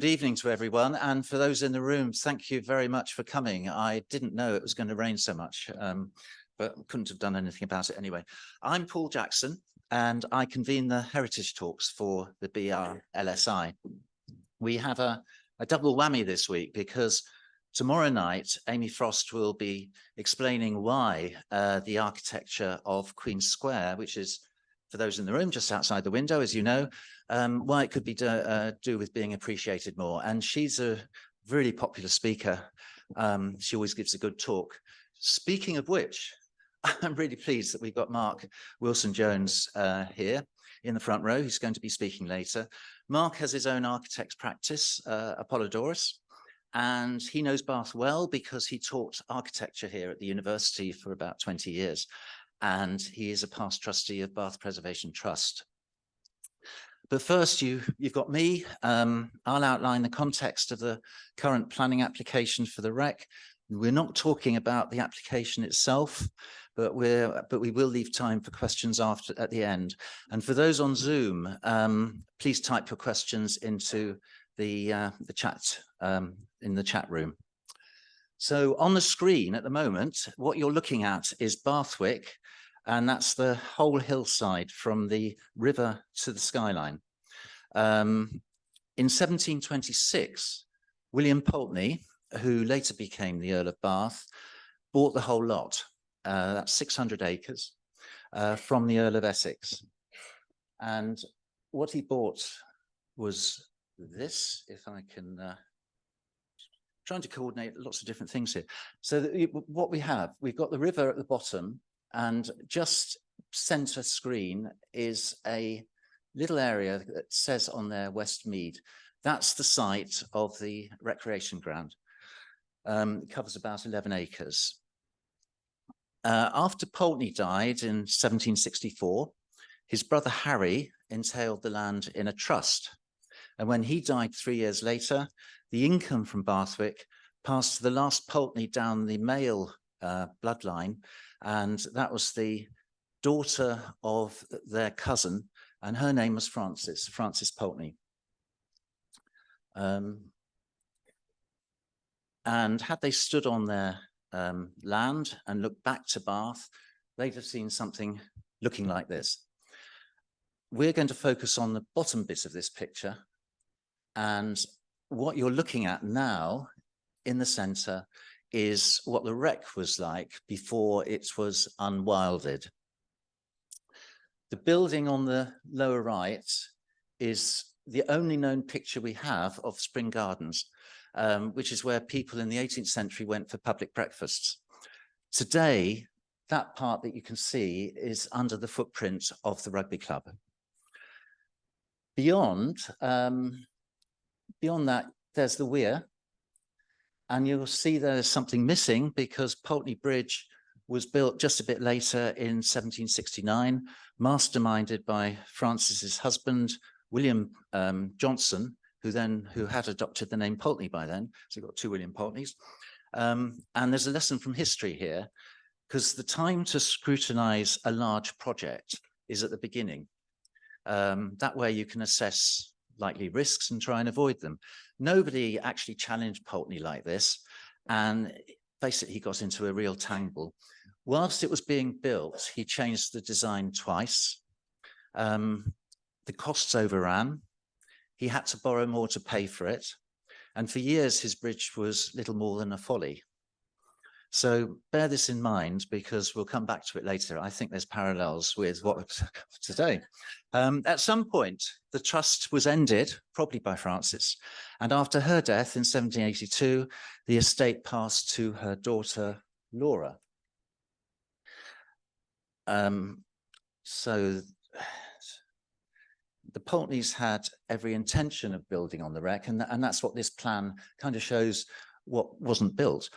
Good evening to everyone, and for those in the room, thank you very much for coming. I didn't know it was going to rain so much, but couldn't have done anything about it anyway. I'm Paul Jackson, and I convene the Heritage Talks for the BRLSI. We have a double whammy this week because tomorrow night, Amy Frost will be explaining why the architecture of Queen Square, which is, for those in the room, just outside the window, as you know, why it could be do with being appreciated more. And she's a really popular speaker. She always gives a good talk. Speaking of which, I'm really pleased that we've got Mark Wilson-Jones here in the front row, who's going to be speaking later. Mark has his own architect's practice, Apollodorus, and he knows Bath well because he taught architecture here at the university for about 20 years. And he is a past trustee of Bath Preservation Trust. But first, you've got me. I'll outline the context of the current planning application for the REC. We're not talking about the application itself, but we will leave time for questions at the end. And for those on Zoom, please type your questions into the chat in the chat room. So on the screen at the moment, what you're looking at is Bathwick, and that's the whole hillside from the river to the skyline. In 1726, William Pulteney, who later became the Earl of Bath, bought the whole lot. That's 600 acres from the Earl of Essex. And what he bought was this, if I can... trying to coordinate lots of different things here. So what we've got the river at the bottom, and just center screen is a little area that says on there Westmead. That's the site of the recreation ground. It covers about 11 acres. After Pulteney died in 1764, his brother Harry entailed the land in a trust. And when he died 3 years later, the income from Bathwick passed to the last Pulteney down the male bloodline, and that was the daughter of their cousin, and her name was Frances Pulteney. And had they stood on their land and looked back to Bath, they'd have seen something looking like this. We're going to focus on the bottom bit of this picture, and what you're looking at now in the center is what the REC was like before it was unwilded. The building on the lower right is the only known picture we have of Spring Gardens, which is where people in the 18th century went for public breakfasts. Today, that part that you can see is under the footprint of the Rugby Club. Beyond that, there's the weir, and you'll see there's something missing because Pulteney Bridge was built just a bit later in 1769, masterminded by Frances's husband, William Johnson, who had adopted the name Pulteney by then. So you've got two William Pulteneys. And there's a lesson from history here, because the time to scrutinize a large project is at the beginning. That way you can assess likely risks and try and avoid them. Nobody actually challenged Pulteney like this, and basically he got into a real tangle. Whilst it was being built, he changed the design twice. The costs overran. He had to borrow more to pay for it. And for years, his bridge was little more than a folly. So bear this in mind, because we'll come back to it later. I think there's parallels with what today. At some point, the trust was ended, probably by Frances. And after her death in 1782, the estate passed to her daughter, Laura. So the Pulteneys had every intention of building on the REC, and that's what this plan kind of shows what wasn't built.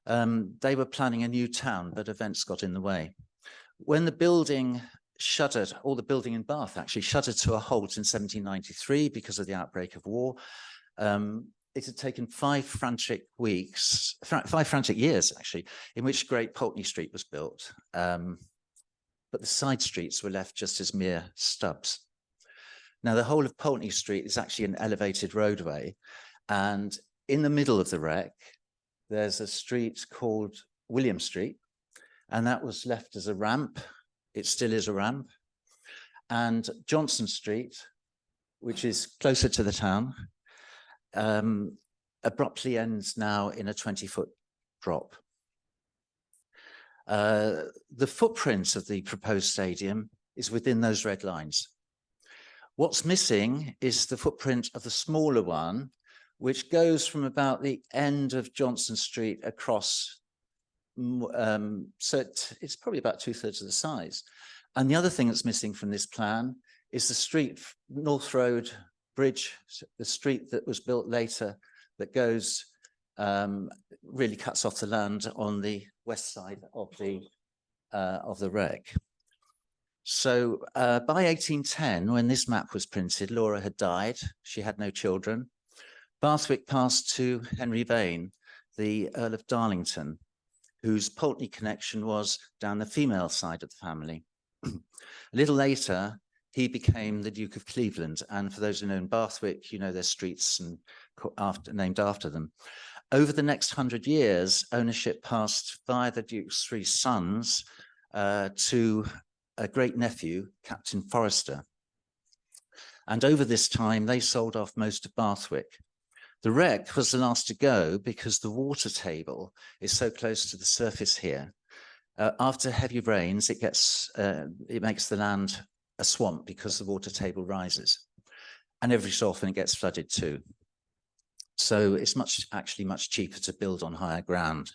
They were planning a new town, but events got in the way. When the building shuttered, all the building in Bath actually shuttered to a halt in 1793 because of the outbreak of war. It had taken 5 frantic years, actually, in which Great Pulteney Street was built. But the side streets were left just as mere stubs. Now, the whole of Pulteney Street is actually an elevated roadway, And in the middle of the wreck, there's a street called William Street, and that was left as a ramp. It still is a ramp. And Johnson Street, which is closer to the town, abruptly ends now in a 20-foot drop. The footprint of the proposed stadium is within those red lines. What's missing is the footprint of the smaller one, which goes from about the end of Johnson Street across. So it's probably about 2/3 of the size. And the other thing that's missing from this plan is the street, North Road Bridge, the street that was built later that goes, really cuts off the land on the west side of the wreck. So by 1810, when this map was printed, Laura had died. She had no children. Bathwick passed to Henry Vane, the Earl of Darlington, whose Pulteney connection was down the female side of the family. A little later, he became the Duke of Cleveland. And for those who know in Bathwick, you know there's streets and named after them. Over the next 100 years, ownership passed via the Duke's three sons to a great nephew, Captain Forrester. And over this time, they sold off most of Bathwick. The wreck was the last to go because the water table is so close to the surface here. After heavy rains, it makes the land a swamp because the water table rises. And every so often it gets flooded too. So it's actually much cheaper to build on higher ground.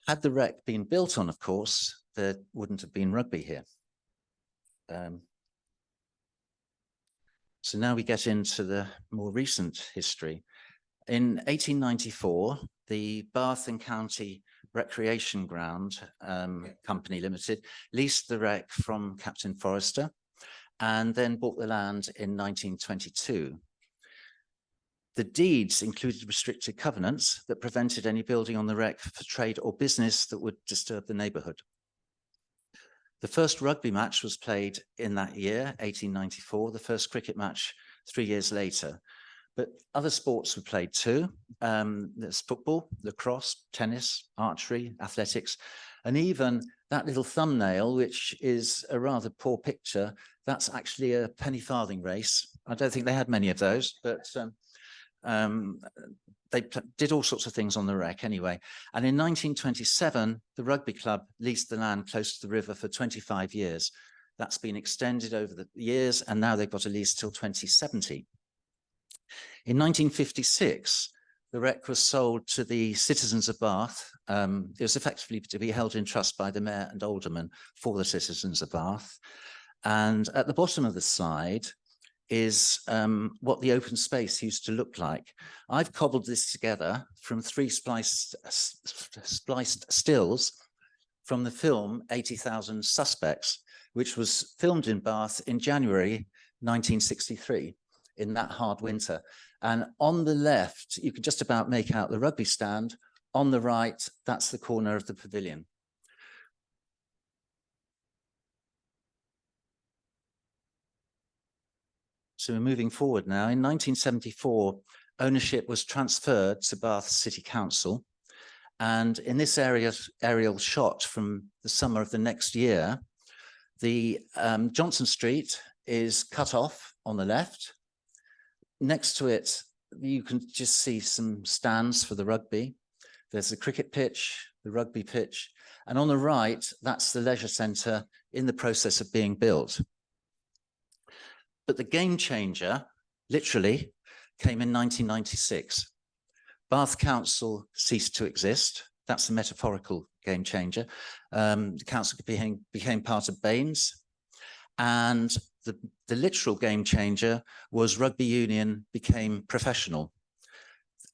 Had the wreck been built on, of course, there wouldn't have been Rugby here. So now we get into the more recent history. In 1894, the Bath and County Recreation Ground Company Limited leased the wreck from Captain Forrester and then bought the land in 1922. The deeds included restricted covenants that prevented any building on the wreck for trade or business that would disturb the neighbourhood. The first rugby match was played in that year, 1894, the first cricket match 3 years later. But other sports were played too. There's football, lacrosse, tennis, archery, athletics, and even that little thumbnail, which is a rather poor picture, that's actually a penny farthing race. I don't think they had many of those, but they did all sorts of things on the wreck anyway. And in 1927, the rugby club leased the land close to the river for 25 years. That's been extended over the years, and now they've got a lease till 2070. In 1956, the wreck was sold to the citizens of Bath. It was effectively to be held in trust by the mayor and aldermen for the citizens of Bath. And at the bottom of the slide is what the open space used to look like. I've cobbled this together from 3 spliced stills from the film 80,000 Suspects, which was filmed in Bath in January 1963, in that hard winter. And on the left, you could just about make out the rugby stand. On the right, that's the corner of the pavilion. So we're moving forward now. In 1974, ownership was transferred to Bath City Council. And in this aerial shot from the summer of the next year, the Johnson Street is cut off on the left. Next to it, you can just see some stands for the rugby. There's the cricket pitch, the rugby pitch, and on the right, that's the leisure centre in the process of being built. But the game changer, literally, came in 1996. Bath Council ceased to exist. That's the metaphorical game changer. The council became part of Baines, and the literal game changer was rugby union became professional.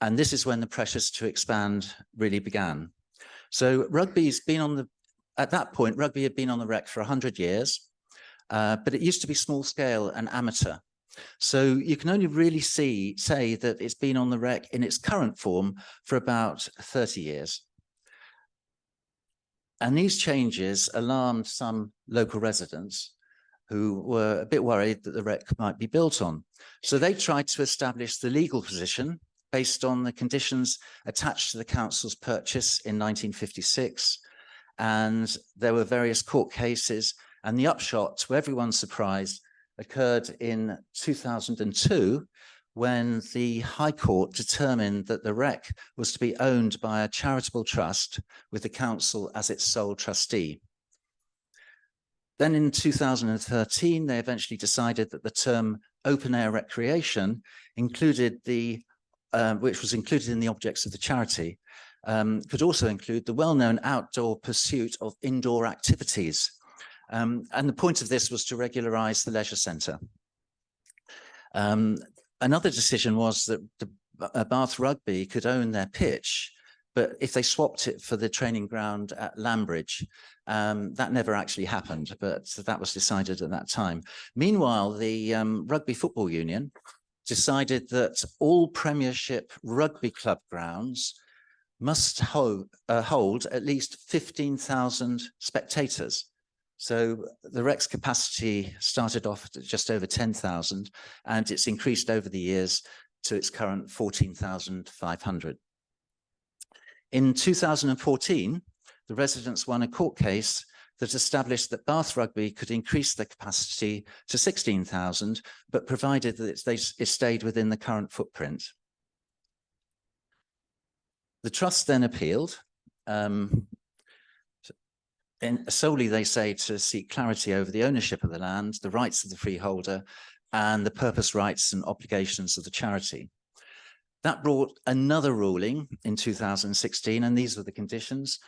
And this is when the pressures to expand really began. So rugby's been at that point, rugby had been on the wreck for 100 years, but it used to be small scale and amateur. So you can only really say that it's been on the wreck in its current form for about 30 years. And these changes alarmed some local residents who were a bit worried that the wreck might be built on. So they tried to establish the legal position based on the conditions attached to the council's purchase in 1956. And there were various court cases, and the upshot, to everyone's surprise, occurred in 2002, when the High Court determined that the wreck was to be owned by a charitable trust with the council as its sole trustee. Then in 2013, they eventually decided that the term open air recreation included which was included in the objects of the charity, could also include the well-known outdoor pursuit of indoor activities. And the point of this was to regularize the leisure centre. Another decision was that Bath Rugby could own their pitch, but if they swapped it for the training ground at Lambridge, that never actually happened, but that was decided at that time. Meanwhile, the Rugby Football Union decided that all Premiership rugby club grounds must hold at least 15,000 spectators. So the Rec's capacity started off at just over 10,000, and it's increased over the years to its current 14,500. In 2014, the residents won a court case that established that Bath Rugby could increase their capacity to 16,000, but provided that it stayed within the current footprint. The trust then appealed, solely, they say, to seek clarity over the ownership of the land, the rights of the freeholder, and the purpose, rights, and obligations of the charity. That brought another ruling in 2016, and these were the conditions.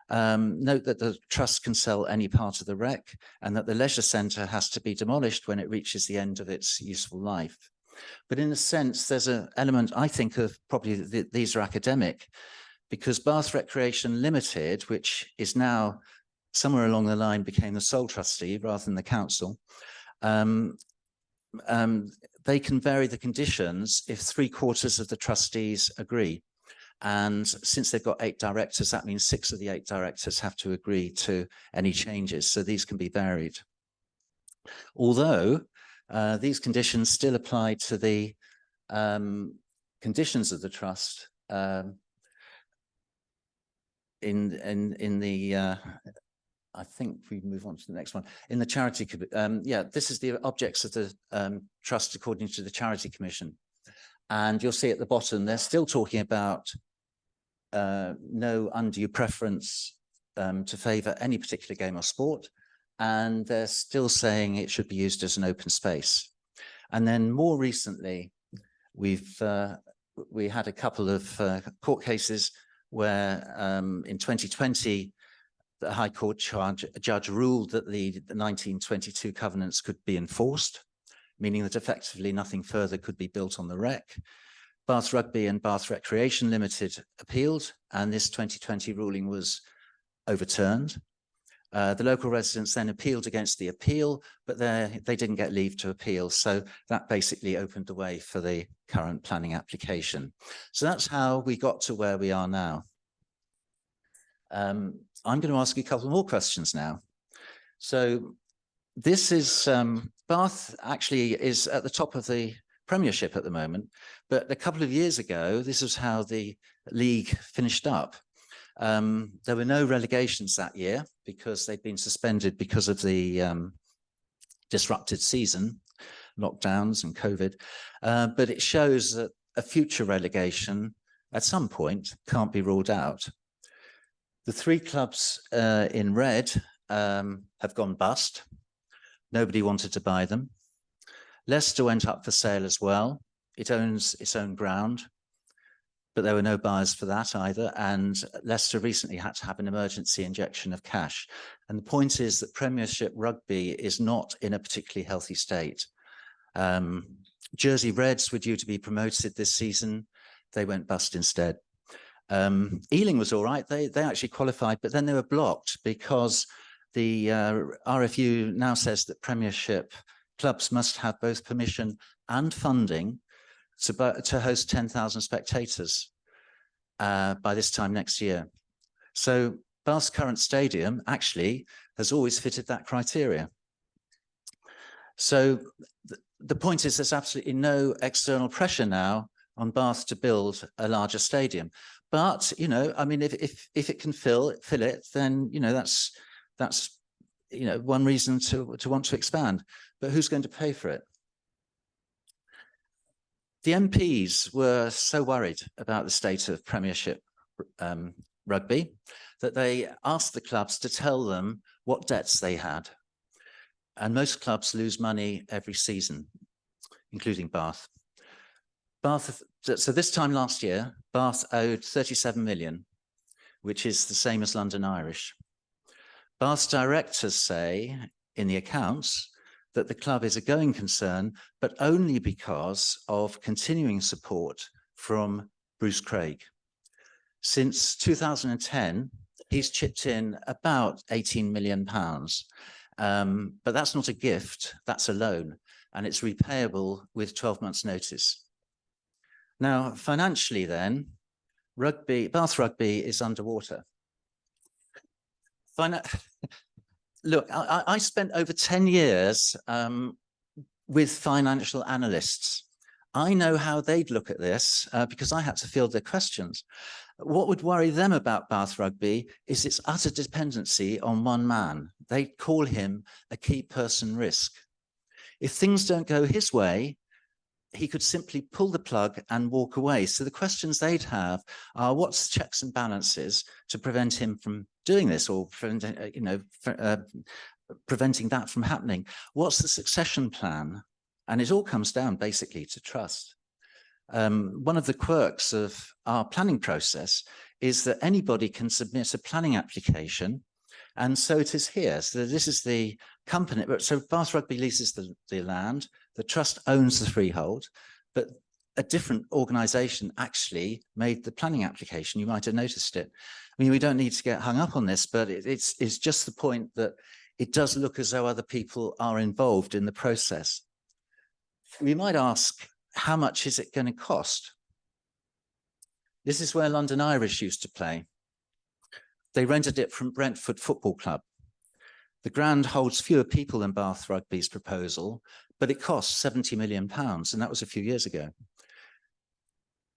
Note that the trust can sell any part of the wreck, and that the leisure centre has to be demolished when it reaches the end of its useful life. But in a sense, there's an element, I think, of probably these are academic, because Bath Recreation Limited, which is now somewhere along the line became the sole trustee rather than the council, they can vary the conditions if 3/4 of the trustees agree. And since they've got 8 directors, that means 6 of the 8 directors have to agree to any changes. So these can be varied. Although these conditions still apply to the conditions of the trust in the I think we move on to the next one. In the charity, yeah, this is the objects of the trust according to the Charity Commission. And you'll see at the bottom, they're still talking about no undue preference to favour any particular game or sport. And they're still saying it should be used as an open space. And then more recently, we had a couple of court cases where in 2020, the High Court judge ruled that the 1922 covenants could be enforced, meaning that effectively nothing further could be built on the wreck. Bath Rugby and Bath Recreation Limited appealed, and this 2020 ruling was overturned. The local residents then appealed against the appeal, but they didn't get leave to appeal. So that basically opened the way for the current planning application. So that's how we got to where we are now. I'm going to ask you a couple more questions now. So this is, Bath actually is at the top of the Premiership at the moment, but a couple of years ago, this is how the league finished up. There were no relegations that year because they'd been suspended because of the disrupted season, lockdowns and COVID, but it shows that a future relegation at some point can't be ruled out. The 3 clubs in red have gone bust. Nobody wanted to buy them. Leicester went up for sale as well. It owns its own ground, but there were no buyers for that either. And Leicester recently had to have an emergency injection of cash. And the point is that Premiership Rugby is not in a particularly healthy state. Jersey Reds were due to be promoted this season. They went bust instead. Ealing was all right. They actually qualified, but then they were blocked because the RFU now says that Premiership clubs must have both permission and funding to host 10,000 spectators by this time next year. So Bath's current stadium actually has always fitted that criteria. So the point is there's absolutely no external pressure now on Bath to build a larger stadium. But, you know, I mean, if it can fill it, then, you know, that's you know, one reason to want to expand. But who's going to pay for it? The MPs were so worried about the state of Premiership rugby that they asked the clubs to tell them what debts they had. And most clubs lose money every season, including Bath. So this time last year, Bath owed 37 million, which is the same as London Irish. Bath's directors say in the accounts that the club is a going concern, but only because of continuing support from Bruce Craig. Since 2010, he's chipped in about £18 million, but that's not a gift, that's a loan, and it's repayable with 12 months' notice. Now, financially then, Bath Rugby is underwater. Look, I spent over 10 years with financial analysts. I know how they'd look at this because I had to field their questions. What would worry them about Bath Rugby is its utter dependency on one man. They call him a key person risk. If things don't go his way, he could simply pull the plug and walk away. So the questions they'd have are, what's checks and balances to prevent him from doing this, or preventing that from happening? What's the succession plan? And it all comes down basically to trust. One of the quirks of our planning process is that anybody can submit a planning application, and so it is here. So this is the company. So Bath Rugby leases the land. The trust owns the freehold, but a different organisation actually made the planning application. You might have noticed it. I mean, we don't need to get hung up on this, but it's just the point that it does look as though other people are involved in the process. We might ask, how much is it going to cost? This is where London Irish used to play. They rented it from Brentford Football Club. The ground holds fewer people than Bath Rugby's proposal, but it costs £70 million, and that was a few years ago.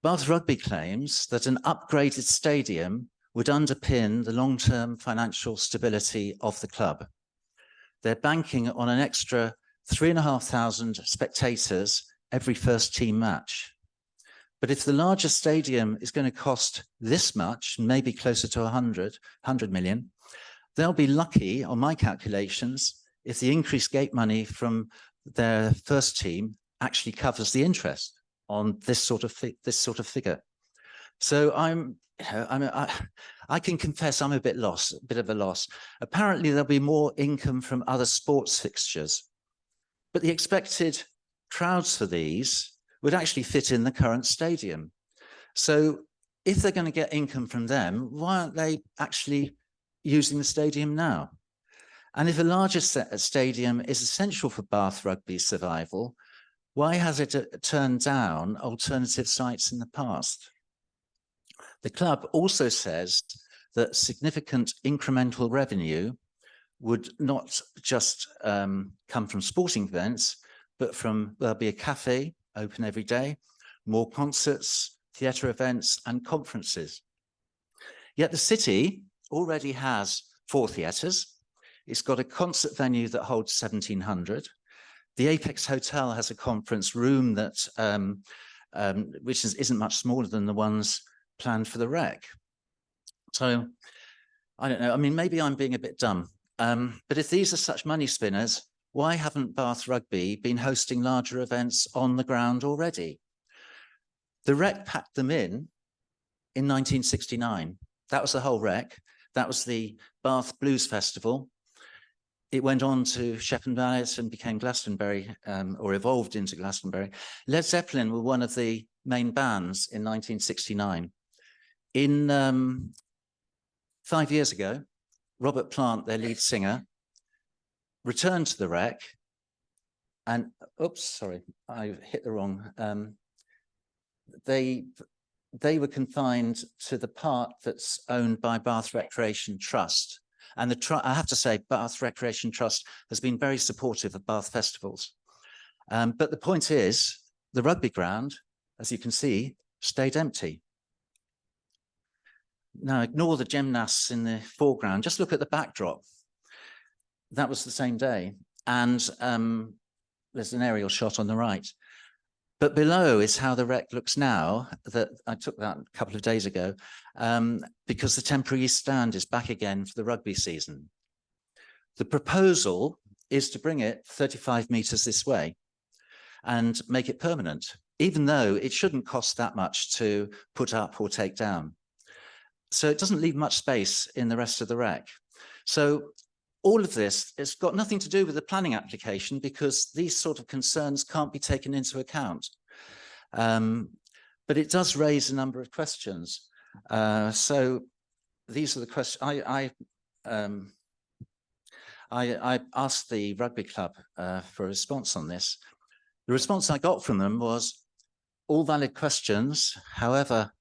Bath Rugby claims that an upgraded stadium would underpin the long-term financial stability of the club. They're banking on an extra 3,500 spectators every first team match. But if the larger stadium is going to cost this much, maybe closer to 100 million, they'll be lucky, on my calculations, if the increased gate money from their first team actually covers the interest on this sort of figure. So I can confess I'm a bit of a loss. Apparently there'll be more income from other sports fixtures, but the expected crowds for these would actually fit in the current stadium. So if they're going to get income from them, why aren't they actually using the stadium now? And if a larger stadium is essential for Bath Rugby's survival, why has it turned down alternative sites in the past? The club also says that significant incremental revenue would not just come from sporting events, but there'll be a cafe open every day, more concerts, theatre events, and conferences. Yet the city already has 4 theatres. It's got a concert venue that holds 1,700. The Apex Hotel has a conference room that which isn't much smaller than the ones planned for the Rec. So I don't know. I mean, maybe I'm being a bit dumb. But if these are such money spinners, why haven't Bath Rugby been hosting larger events on the ground already? The Rec packed them in 1969. That was the whole Rec. That was the Bath Blues Festival. It went on to Shepperton Mallet and became Glastonbury, or evolved into Glastonbury. Led Zeppelin were one of the main bands in 1969. In 5 years ago, Robert Plant, their lead singer, returned to the Rec, and oops, sorry, I hit the wrong. They were confined to the part that's owned by Bath Recreation Trust. And I have to say, Bath Recreation Trust has been very supportive of Bath festivals. But the point is, the rugby ground as you can see, stayed empty. Now, ignore the gymnasts in the foreground. Just look at the backdrop. That was the same day. And there's an aerial shot on the right. But below is how the wreck looks now. That I took that a couple of days ago, because the temporary stand is back again for the rugby season. The proposal is to bring it 35 meters this way and make it permanent, even though it shouldn't cost that much to put up or take down. So it doesn't leave much space in the rest of the wreck. So all of this has got nothing to do with the planning application, because these sort of concerns can't be taken into account. But it does raise a number of questions. So these are the questions. I asked the rugby club for a response on this. The response I got from them was all valid questions. However,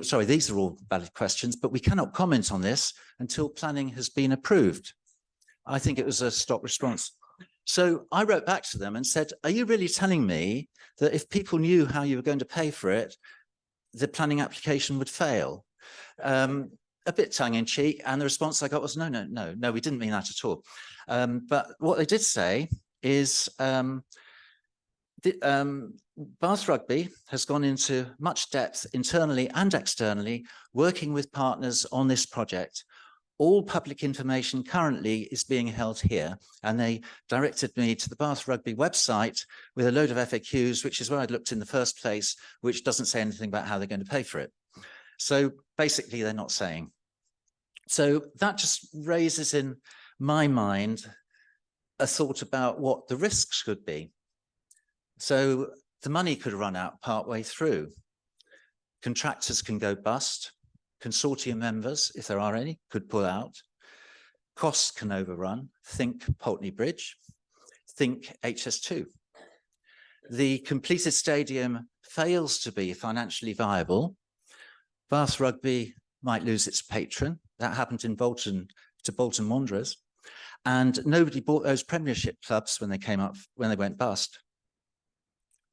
sorry, these are all valid questions, but we cannot comment on this until planning has been approved. I think it was a stop response. So I wrote back to them and said, are you really telling me that if people knew how you were going to pay for it, the planning application would fail? A bit tongue-in-cheek, and the response I got was, no, we didn't mean that at all. But what they did say is Bath Rugby has gone into much depth internally and externally, working with partners on this project. All public information currently is being held here, and they directed me to the Bath Rugby website with a load of FAQs, which is where I'd looked in the first place, which doesn't say anything about how they're going to pay for it. So basically, they're not saying. So that just raises in my mind a thought about what the risks could be. So the money could run out partway through. Contractors can go bust. Consortium members, if there are any, could pull out. Costs can overrun. Think Pulteney Bridge. Think HS2. The completed stadium fails to be financially viable. Bath Rugby might lose its patron. That happened in Bolton to Bolton Wanderers. And nobody bought those Premiership clubs when they came up, when they went bust.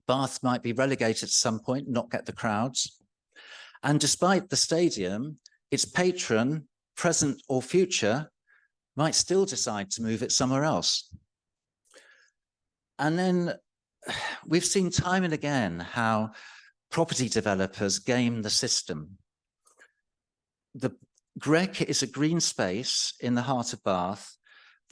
Bath might be relegated at some point, not get the crowds. And despite the stadium, its patron, present or future, might still decide to move it somewhere else. And then we've seen time and again how property developers game the system. The Grec is a green space in the heart of Bath.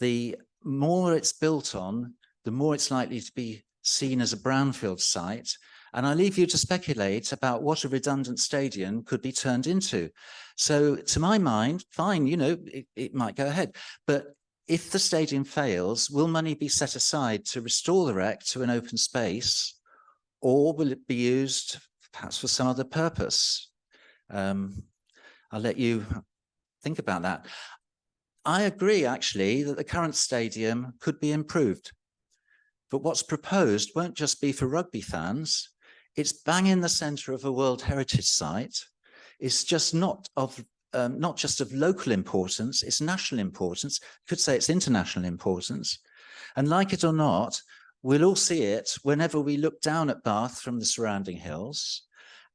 The more it's built on, the more it's likely to be seen as a brownfield site. And I leave you to speculate about what a redundant stadium could be turned into. So to my mind, fine, you know, it might go ahead. But if the stadium fails, will money be set aside to restore the Rec to an open space, or will it be used perhaps for some other purpose? I'll let you think about that. I agree, actually, that the current stadium could be improved. But what's proposed won't just be for rugby fans. It's bang in the center of a World Heritage Site. It's just not just of local importance, it's national importance. Could say it's international importance. And like it or not, we'll all see it whenever we look down at Bath from the surrounding hills.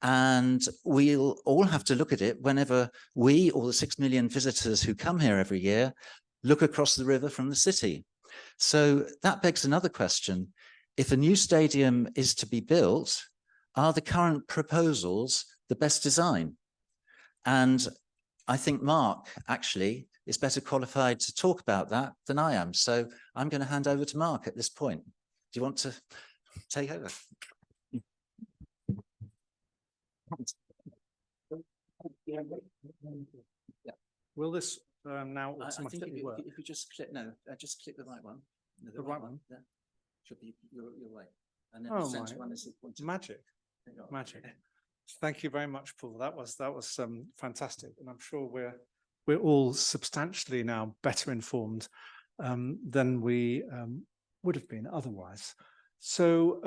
And we'll all have to look at it whenever we, or the 6 million visitors who come here every year, look across the river from the city. So that begs another question. If a new stadium is to be built, are the current proposals the best design? And I think Mark actually is better qualified to talk about that than I am. So I'm going to hand over to Mark at this point. Do you want to take over? Will this now automatically work? If you just click, just click the right one. No, the right one? Yeah. Should be your way. And then oh, the center one is the pointer. Magic. Magic. Thank you very much, Paul. That was fantastic, and I'm sure we're all substantially now better informed than we would have been otherwise. So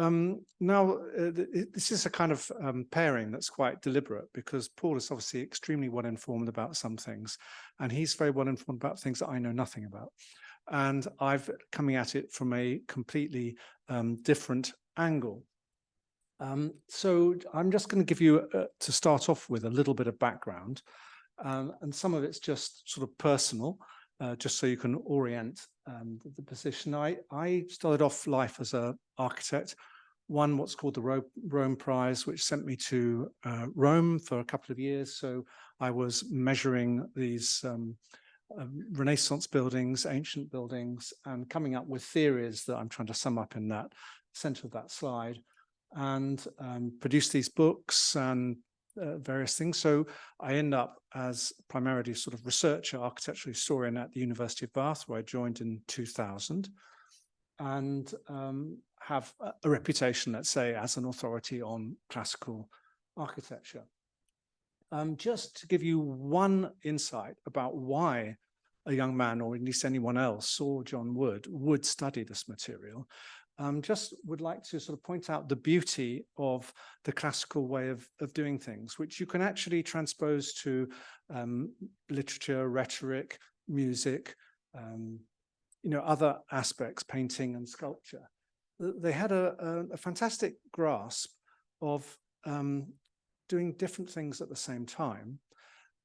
now this is a kind of pairing that's quite deliberate, because Paul is obviously extremely well informed about some things, and he's very well informed about things that I know nothing about. And I've coming at it from a completely different angle. So I'm just going to give you, to start off with, a little bit of background. And some of it's just sort of personal, just so you can orient the position. I started off life as an architect, won what's called the Rome Prize, which sent me to Rome for a couple of years. So I was measuring these Renaissance buildings, ancient buildings, and coming up with theories that I'm trying to sum up in that center of that slide, and produce these books and various things. So I end up as primarily sort of researcher, architectural historian at the University of Bath, where I joined in 2000, and have a reputation, let's say, as an authority on classical architecture. Just to give you one insight about why a young man, or at least anyone else, or John would study this material, just would like to sort of point out the beauty of the classical way of doing things, which you can actually transpose to literature, rhetoric, music, other aspects, painting and sculpture. They had a fantastic grasp of doing different things at the same time,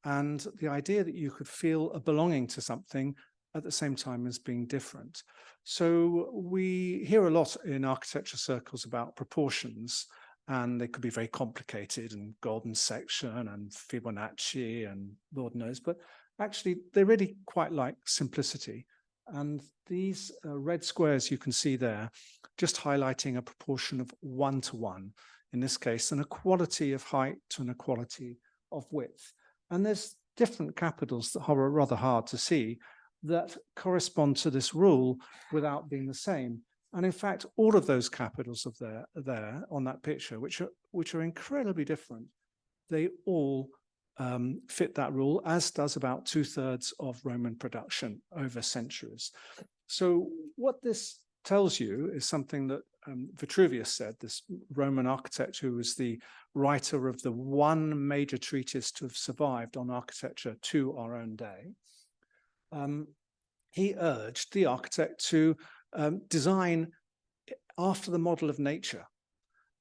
and the idea that you could feel a belonging to something at the same time as being different. So we hear a lot in architecture circles about proportions, and they could be very complicated, and golden section and Fibonacci and Lord knows, but actually they really quite like simplicity. And these red squares you can see there, just highlighting a proportion of 1 to 1, in this case, an equality of height to an equality of width. And there's different capitals that are rather hard to see that correspond to this rule without being the same. And in fact, all of those capitals are there on that picture, which are incredibly different. They all fit that rule, as does about 2/3 of Roman production over centuries. So what this tells you is something that Vitruvius said, this Roman architect who was the writer of the one major treatise to have survived on architecture to our own day. He urged the architect to design after the model of nature.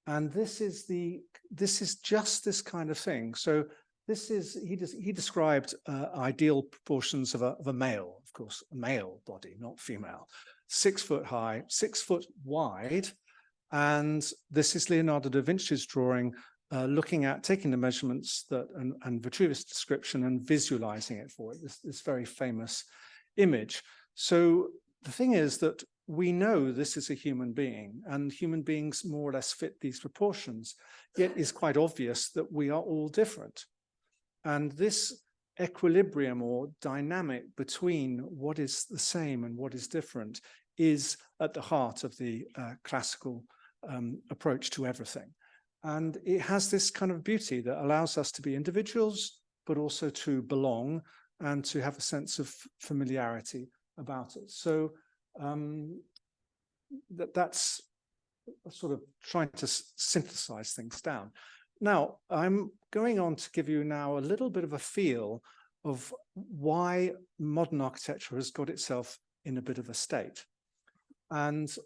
And this is just this kind of thing. So this is, he described ideal proportions of a male, of course, a male body, not female, 6 foot high, 6 foot wide. And this is Leonardo da Vinci's drawing, looking at taking the measurements that and Vitruvius' description and visualizing it for it, this very famous image. So the thing is that we know this is a human being, and human beings more or less fit these proportions, yet it's quite obvious that we are all different. And this equilibrium or dynamic between what is the same and what is different is at the heart of the classical approach to everything. And it has this kind of beauty that allows us to be individuals, but also to belong and to have a sense of familiarity about it. So that's sort of trying to synthesize things down. Now, I'm going on to give you now a little bit of a feel of why modern architecture has got itself in a bit of a state. And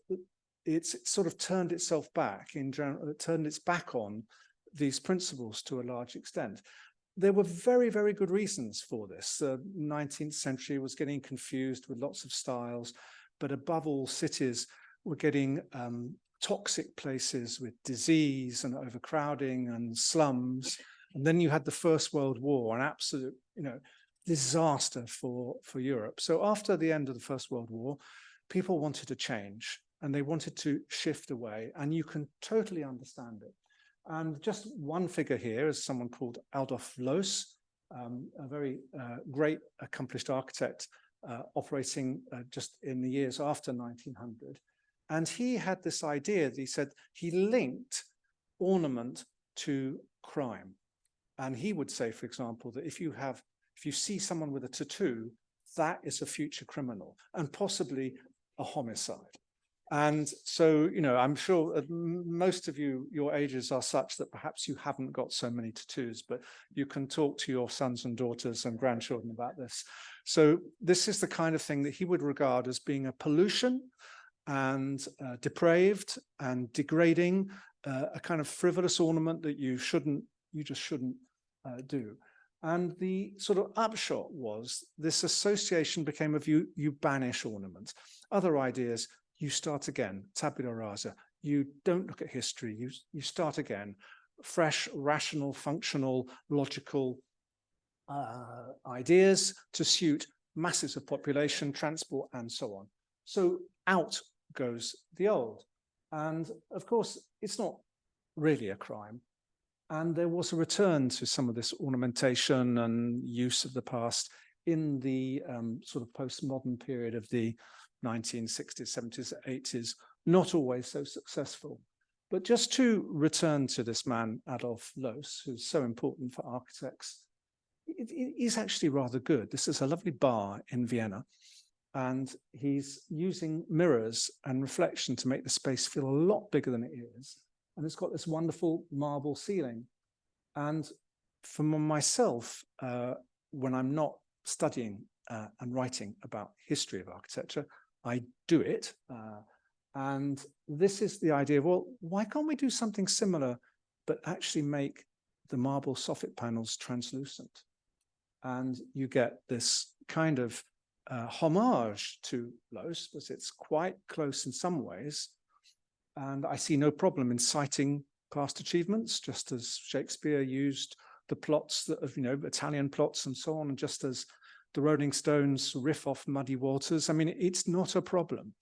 it's sort of turned itself back, turned its back on these principles to a large extent. There were very, very good reasons for this. The 19th century was getting confused with lots of styles, but above all, cities were getting toxic places with disease and overcrowding and slums. And then you had the First World War, an absolute, disaster for Europe. So after the end of the First World War, people wanted to change and they wanted to shift away, and you can totally understand it. And just one figure here is someone called Adolf Loos, a very great accomplished architect operating just in the years after 1900. And he had this idea that he said he linked ornament to crime. And he would say, for example, that if you see someone with a tattoo, that is a future criminal and possibly a homicide. And so, I'm sure most of you, your ages are such that perhaps you haven't got so many tattoos, but you can talk to your sons and daughters and grandchildren about this. So this is the kind of thing that he would regard as being a pollution and depraved and degrading a kind of frivolous ornament that you just shouldn't do. And the sort of upshot was this association became of you banish ornament. Other ideas, you start again, tabula rasa. You don't look at history, you start again. Fresh, rational, functional, logical ideas to suit masses of population, transport, and so on. So out goes the old. And of course, it's not really a crime. And there was a return to some of this ornamentation and use of the past in the sort of postmodern period of the 1960s, 70s, 80s, not always so successful. But just to return to this man, Adolf Loos, who's so important for architects, it is actually rather good. This is a lovely bar in Vienna, and he's using mirrors and reflection to make the space feel a lot bigger than it is. And it's got this wonderful marble ceiling. And for myself, when I'm not studying and writing about history of architecture, I do it. And this is the idea of, well, why can't we do something similar, but actually make the marble soffit panels translucent? And you get this kind of homage to Loos, but it's quite close in some ways. And I see no problem in citing past achievements, just as Shakespeare used the plots that of, Italian plots and so on, and just as the Rolling Stones riff off Muddy Waters. I mean, it's not a problem.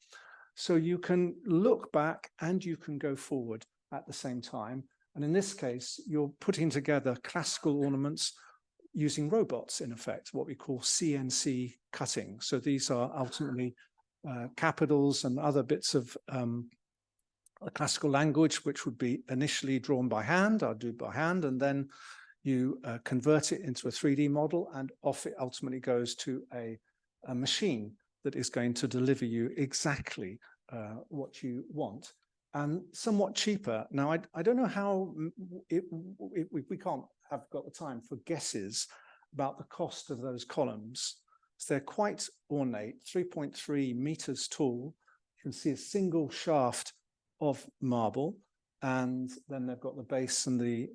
So you can look back and you can go forward at the same time. And in this case, you're putting together classical ornaments using robots, in effect, what we call CNC cutting. So these are ultimately capitals and other bits of a classical language, which would be initially drawn by hand, I'll do by hand, and then you convert it into a 3D model, and off it ultimately goes to a machine that is going to deliver you exactly what you want, and somewhat cheaper. Now, I don't know how, we can't have got the time for guesses about the cost of those columns. So they're quite ornate, 3.3 meters tall. You can see a single shaft of marble, and then they've got the base and the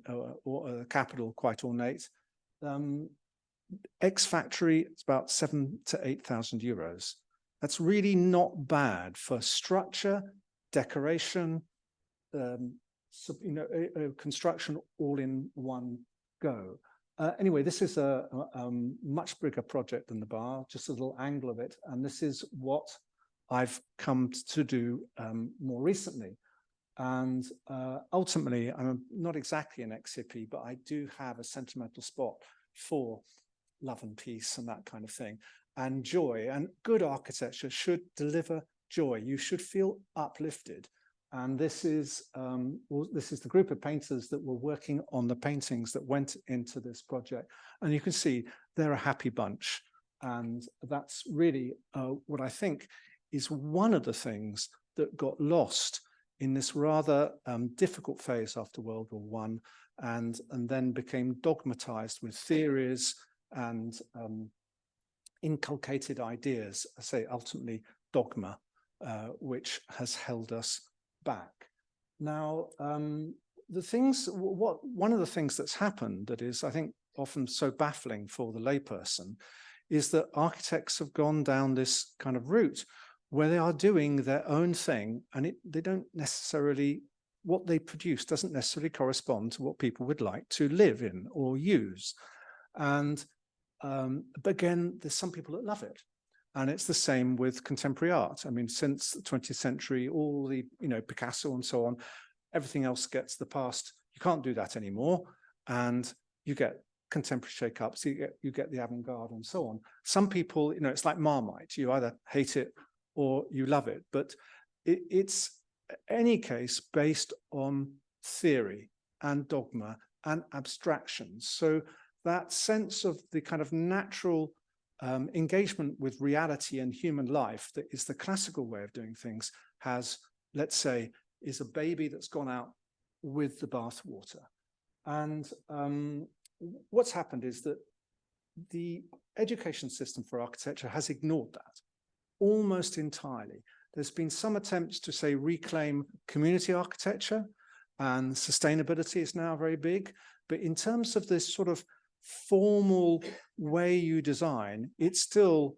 capital quite ornate. Ex-factory, it's about 7,000 to 8,000 euros. That's really not bad for structure, decoration, construction all in one go. Anyway, this is a much bigger project than the bar, just a little angle of it, and this is what I've come to do more recently. And ultimately, I'm not exactly an ex-hippie, but I do have a sentimental spot for love and peace and that kind of thing, and joy. And good architecture should deliver joy. You should feel uplifted. And this is the group of painters that were working on the paintings that went into this project. And you can see they're a happy bunch. And that's really what I think is one of the things that got lost in this rather difficult phase after World War I, and then became dogmatized with theories and inculcated ideas, I say ultimately dogma, which has held us back. Now, one of the things that's happened that is, I think, often so baffling for the layperson is that architects have gone down this kind of route where they are doing their own thing, and they don't necessarily, what they produce doesn't necessarily correspond to what people would like to live in or use. And but again, there's some people that love it. And it's the same with contemporary art. I mean, since the 20th century, all the, Picasso and so on, everything else gets the past. You can't do that anymore. And you get contemporary shake-ups, you get the avant-garde and so on. Some people, it's like Marmite. You either hate it or you love it. But it's, any case, based on theory and dogma and abstractions. So that sense of the kind of natural engagement with reality and human life that is the classical way of doing things has, let's say, is a baby that's gone out with the bathwater. And what's happened is that the education system for architecture has ignored that almost entirely. There's been some attempts to, say, reclaim community architecture, and sustainability is now very big. But in terms of this sort of formal way you design, it's still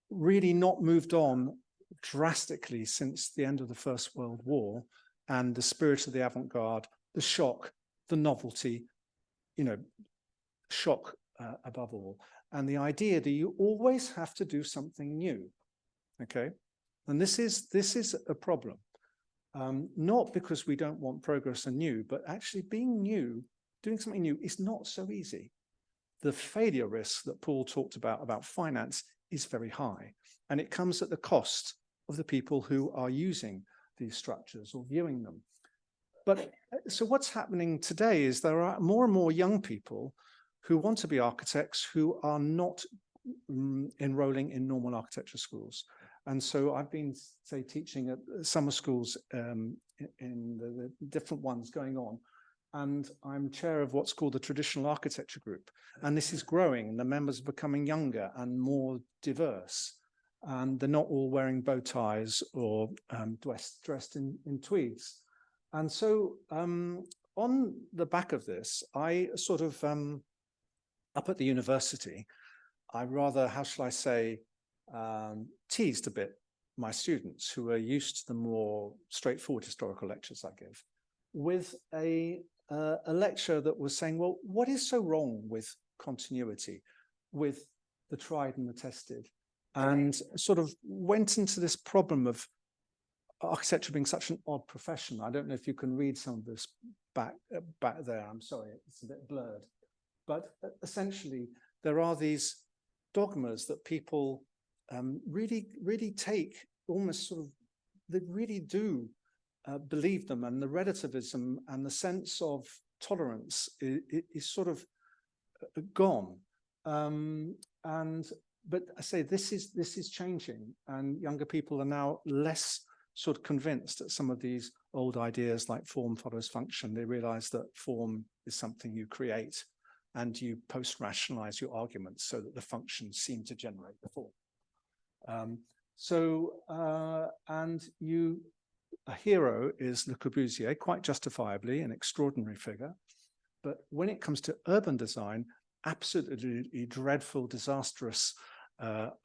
really not moved on drastically since the end of the First World War, and the spirit of the avant-garde, the shock, the novelty, shock above all, and the idea that you always have to do something new. Okay, and this is a problem, not because we don't want progress and new, but actually being new, doing something new is not so easy. The failure risk that Paul talked about finance is very high, and it comes at the cost of the people who are using these structures or viewing them. But so what's happening today is there are more and more young people who want to be architects who are not enrolling in normal architecture schools. And so I've been, say, teaching at summer schools in the different ones going on. And I'm chair of what's called the Traditional Architecture Group. And this is growing, and the members are becoming younger and more diverse. And they're not all wearing bow ties or dressed in tweeds. And so on the back of this, I sort of, up at the university, I rather, how shall I say, teased a bit my students who are used to the more straightforward historical lectures I give, with a lecture that was saying, well, what is so wrong with continuity, with the tried and the tested? And sort of went into this problem of architecture being such an odd profession. I don't know if you can read some of this back there. I'm sorry, it's a bit blurred. But essentially, there are these dogmas that people really take, almost sort of, they really do believe them, and the relativism and the sense of tolerance is sort of gone. But I say this is changing, and younger people are now less sort of convinced that some of these old ideas like form follows function. They realize that form is something you create, and you post-rationalize your arguments so that the functions seem to generate the form. A hero is Le Corbusier, quite justifiably an extraordinary figure. But when it comes to urban design, absolutely dreadful, disastrous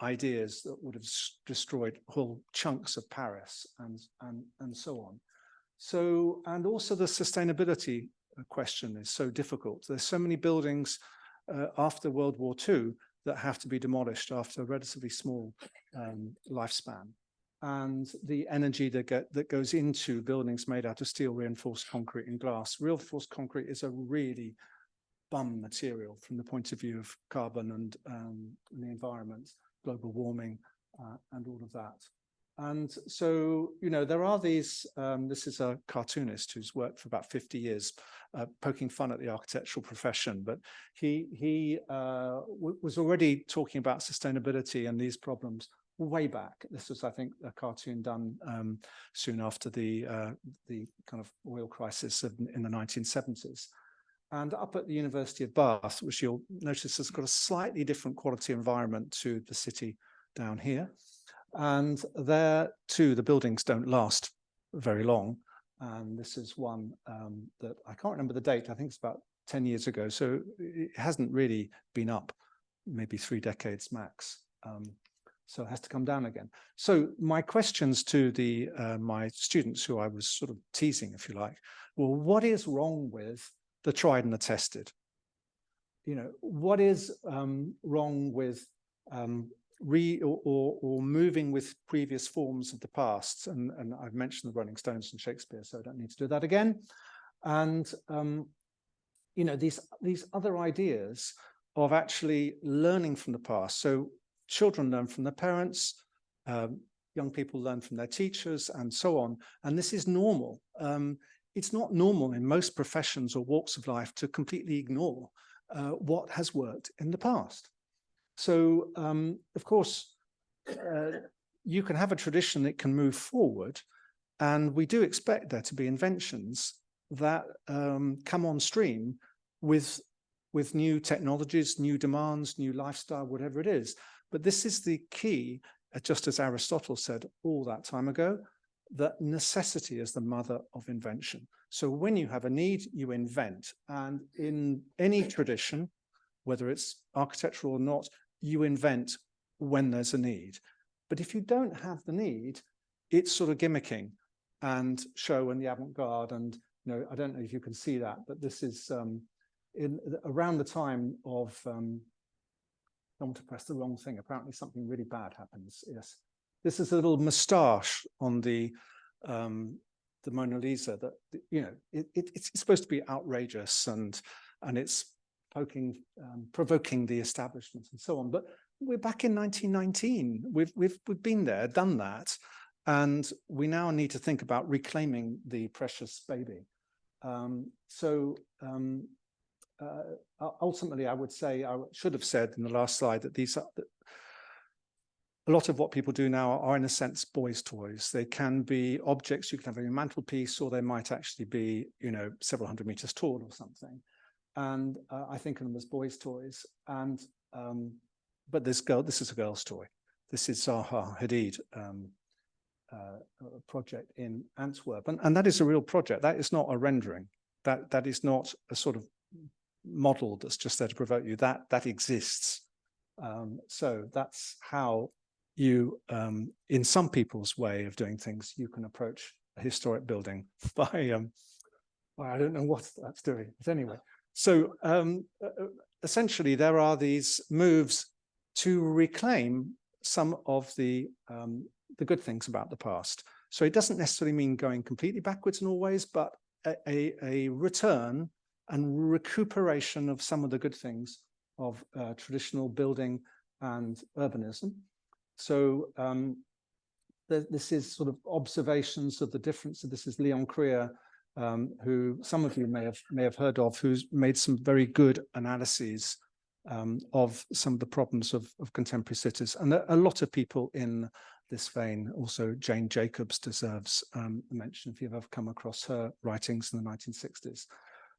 ideas that would have destroyed whole chunks of Paris and so on. So, and also the sustainability question is so difficult. There's so many buildings after World War II that have to be demolished after a relatively small lifespan. And the energy that goes into buildings made out of steel, reinforced concrete and glass. Reinforced concrete is a really bum material from the point of view of carbon and the environment, global warming, and all of that. And so, there are these, this is a cartoonist who's worked for about 50 years, poking fun at the architectural profession, but he was already talking about sustainability and these problems way back. This was, I think, a cartoon done soon after the kind of oil crisis in the 1970s. And up at the University of Bath, which you'll notice has got a slightly different quality environment to the city down here. And there too, the buildings don't last very long. And this is one that I can't remember the date. I think it's about 10 years ago. So it hasn't really been up, maybe 3 decades max. So it has to come down again. So my questions to my students, who I was sort of teasing, if you like, well, what is wrong with the tried and the tested? What is wrong with or moving with previous forms of the past? And I've mentioned the Rolling Stones and Shakespeare, so I don't need to do that again. And these other ideas of actually learning from the past. So children learn from their parents, young people learn from their teachers, and so on. And this is normal. It's not normal in most professions or walks of life to completely ignore what has worked in the past. So, of course, you can have a tradition that can move forward, and we do expect there to be inventions that come on stream with new technologies, new demands, new lifestyle, whatever it is. But this is the key, just as Aristotle said all that time ago, that necessity is the mother of invention. So when you have a need, you invent. And in any tradition, whether it's architectural or not, you invent when there's a need. But if you don't have the need, it's sort of gimmicking and show and the avant-garde. And I don't know if you can see that, but this is around the time of, I don't want to press the wrong thing. Apparently something really bad happens. Yes. This is a little moustache on the Mona Lisa that, it's supposed to be outrageous and it's provoking the establishment and so on. But we're back in 1919. We've been there, done that. And we now need to think about reclaiming the precious baby. Ultimately, I would say, I should have said in the last slide that a lot of what people do now are in a sense boys' toys. They can be objects you can have on your mantelpiece, or they might actually be, several hundred meters tall or something. And I think of them as boys' toys. And but this is a girl's toy. This is Zaha Hadid project in Antwerp, and that is a real project. That is not a rendering. That is not a sort of model that's just there to provoke you. That exists. So that's how you, in some people's way of doing things, you can approach a historic building by, I don't know what that's doing, but anyway. So essentially, there are these moves to reclaim some of the good things about the past. So it doesn't necessarily mean going completely backwards in all ways, but a return and recuperation of some of the good things of traditional building and urbanism. So this is sort of observations of the difference. So this is Leon Krier, who some of you may have heard of, who's made some very good analyses of some of the problems of contemporary cities. And a lot of people in this vein, also Jane Jacobs deserves a mention if you've ever come across her writings in the 1960s.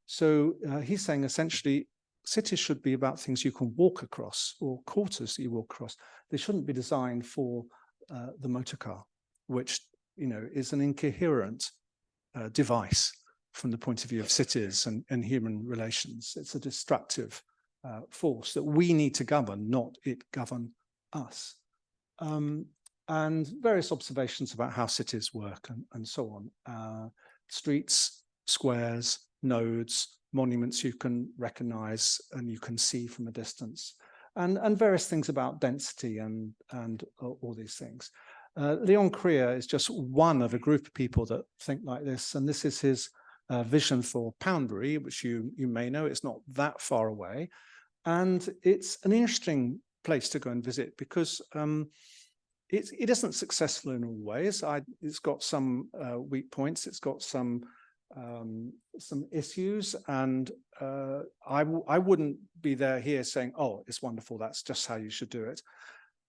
So he's saying essentially cities should be about things you can walk across, or quarters that you walk across. They shouldn't be designed for the motor car, which is an incoherent device from the point of view of cities and human relations. It's a destructive force that we need to govern, not it govern us. And various observations about how cities work and so on. Streets, squares, nodes, monuments you can recognize and you can see from a distance, and various things about density and all these things. Leon Krier is just one of a group of people that think like this, and this is his vision for Poundbury, which you may know. It's not that far away, and it's an interesting place to go and visit because it isn't successful in all ways. It's got some weak points. It's got some issues, and I wouldn't be here saying, "Oh, it's wonderful. That's just how you should do it."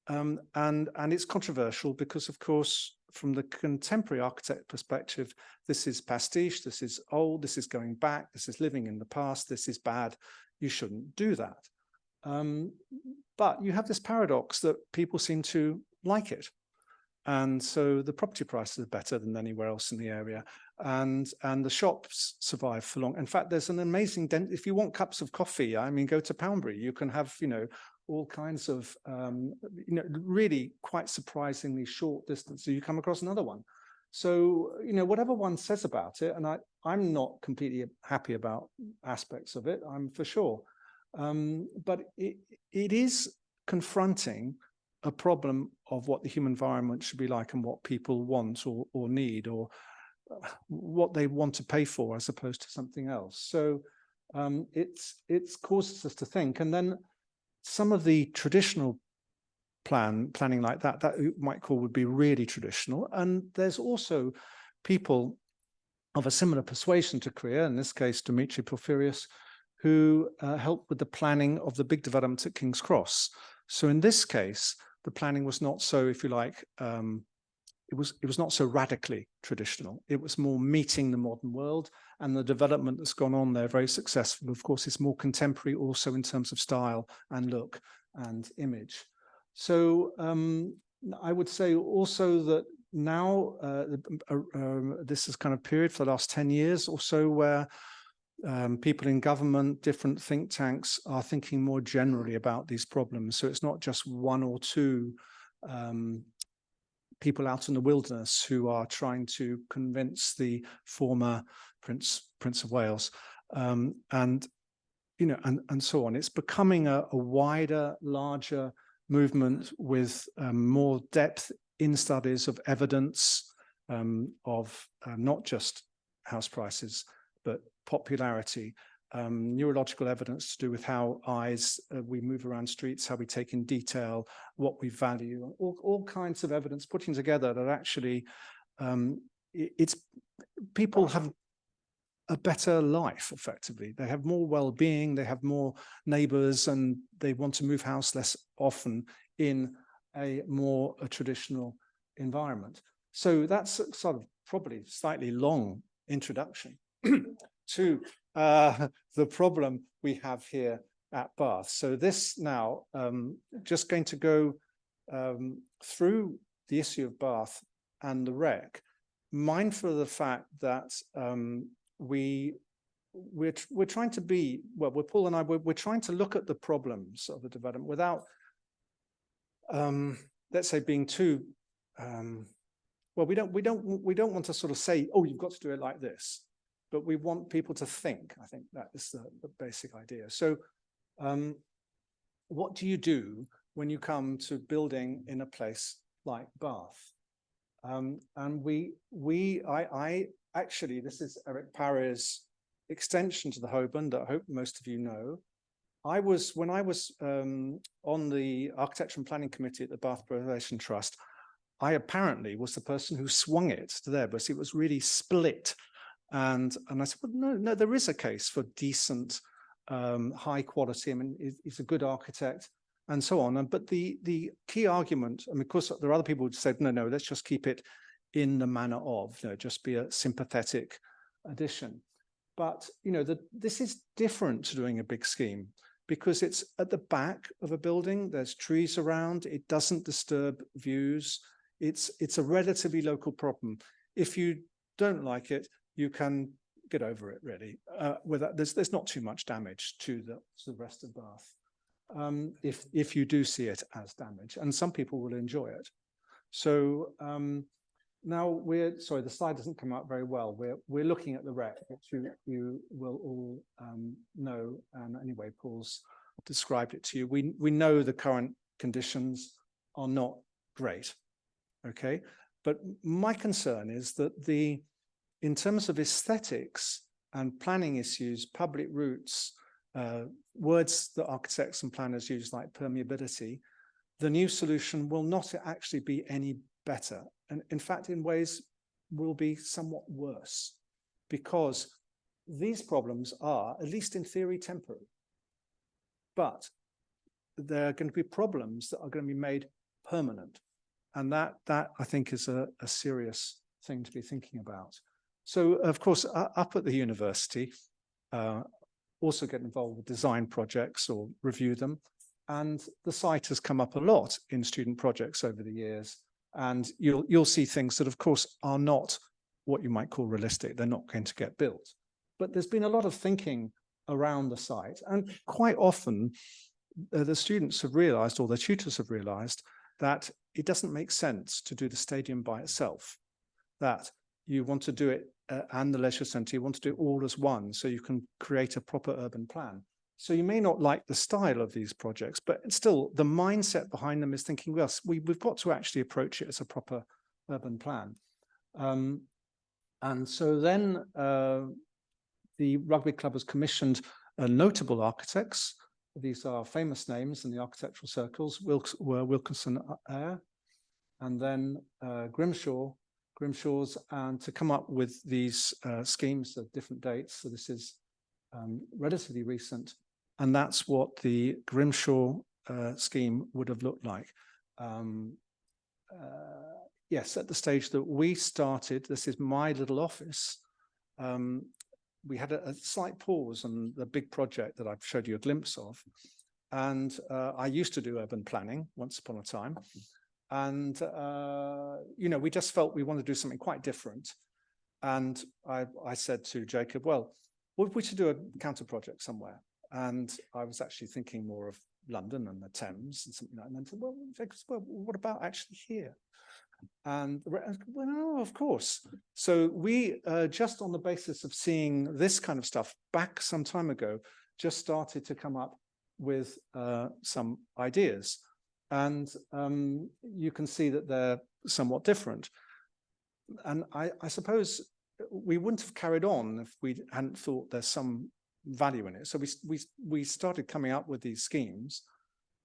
And it's controversial because, of course, from the contemporary architect perspective, this is pastiche. This is old. This is going back. This is living in the past. This is bad. You shouldn't do that. But you have this paradox that people seem to like it. And so the property prices are better than anywhere else in the area. And the shops survive for long. In fact, there's an amazing, if you want cups of coffee, I mean, go to Poundbury. You can have, all kinds of, really quite surprisingly short distance. So you come across another one. So, whatever one says about it, and I'm not completely happy about aspects of it, I'm for sure. But it is confronting a problem of what the human environment should be like and what people want or need, or what they want to pay for as opposed to something else. So it's causes us to think. And then some of the traditional planning like that you might call would be really traditional. And there's also people of a similar persuasion to Krier, in this case, Dimitri Porphyrios, who helped with the planning of the big development at King's Cross. So in this case, the planning was not so, if you like, it was not so radically traditional. It was more meeting the modern world, and the development that's gone on there, very successful. Of course, it's more contemporary also in terms of style and look and image. So I would say also that now this is kind of period for the last 10 years or so where people in government, different think tanks are thinking more generally about these problems. So it's not just one or two people out in the wilderness who are trying to convince the former Prince of Wales, and so on. It's becoming a wider, larger movement with more depth in studies of evidence of not just house prices, but popularity, neurological evidence to do with how eyes, we move around streets, how we take in detail, what we value, all kinds of evidence putting together that actually it's people have a better life, effectively. They have more well-being, they have more neighbors, and they want to move house less often in a more traditional environment. So that's sort of probably slightly long introduction to the problem we have here at Bath. So this now, just going to go through the issue of Bath and the wreck, mindful of the fact that we're trying to be, well, Paul and I, we're trying to look at the problems of the development without, let's say, being too, well, we don't want to sort of say, oh, you've got to do it like this, but we want people to think. I think that is the basic idea. So what do you do when you come to building in a place like Bath? And I actually, this is Eric Parry's extension to the Holborn that I hope most of you know. When I was on the Architecture and Planning Committee at the Bath Preservation Trust, I apparently was the person who swung it to there, but it was really split. And I said, well, no, there is a case for decent, high quality. I mean, he's a good architect and so on. But the key argument, I mean, of course, there are other people who said, no, let's just keep it in the manner of, just be a sympathetic addition. But, this is different to doing a big scheme because it's at the back of a building. There's trees around. It doesn't disturb views. It's a relatively local problem. If you don't like it, you can get over it, really. There's not too much damage to the rest of Bath, if you do see it as damage, and some people will enjoy it. So now sorry, the slide doesn't come out very well. We're looking at the wreck, which you will all know. And anyway, Paul's described it to you. We know the current conditions are not great. Okay, but my concern is that in terms of aesthetics and planning issues, public routes, words that architects and planners use like permeability, the new solution will not actually be any better. And in fact, in ways will be somewhat worse, because these problems are, at least in theory, temporary. But there are going to be problems that are going to be made permanent. And that I think is a serious thing to be thinking about. So, of course, up at the university, also get involved with design projects or review them. And the site has come up a lot in student projects over the years. And you'll see things that, of course, are not what you might call realistic. They're not going to get built. But there's been a lot of thinking around the site. And quite often, the students have realized, or their tutors have realized, that it doesn't make sense to do the stadium by itself, that you want to do it and the leisure centre, you want to do it all as one, so you can create a proper urban plan. So you may not like the style of these projects, but still the mindset behind them is thinking, well, we've got to actually approach it as a proper urban plan. And so then the Rugby Club has commissioned notable architects. These are famous names in the architectural circles, Wilkinson Eyre, and then Grimshaw's, and to come up with these schemes at different dates. So this is relatively recent, and that's what the Grimshaw scheme would have looked like. Yes, at the stage that we started, this is my little office. We had a slight pause on the big project that I've showed you a glimpse of. And I used to do urban planning once upon a time. And, we just felt we wanted to do something quite different. And I said to Jacob, well, what if we should do a counter project somewhere? And I was actually thinking more of London and the Thames and something like that. And then said, well, Jacob, what about actually here? And well, no, of course. So we just on the basis of seeing this kind of stuff back some time ago, just started to come up with some ideas. And you can see that they're somewhat different. And I suppose we wouldn't have carried on if we hadn't thought there's some value in it. So we started coming up with these schemes,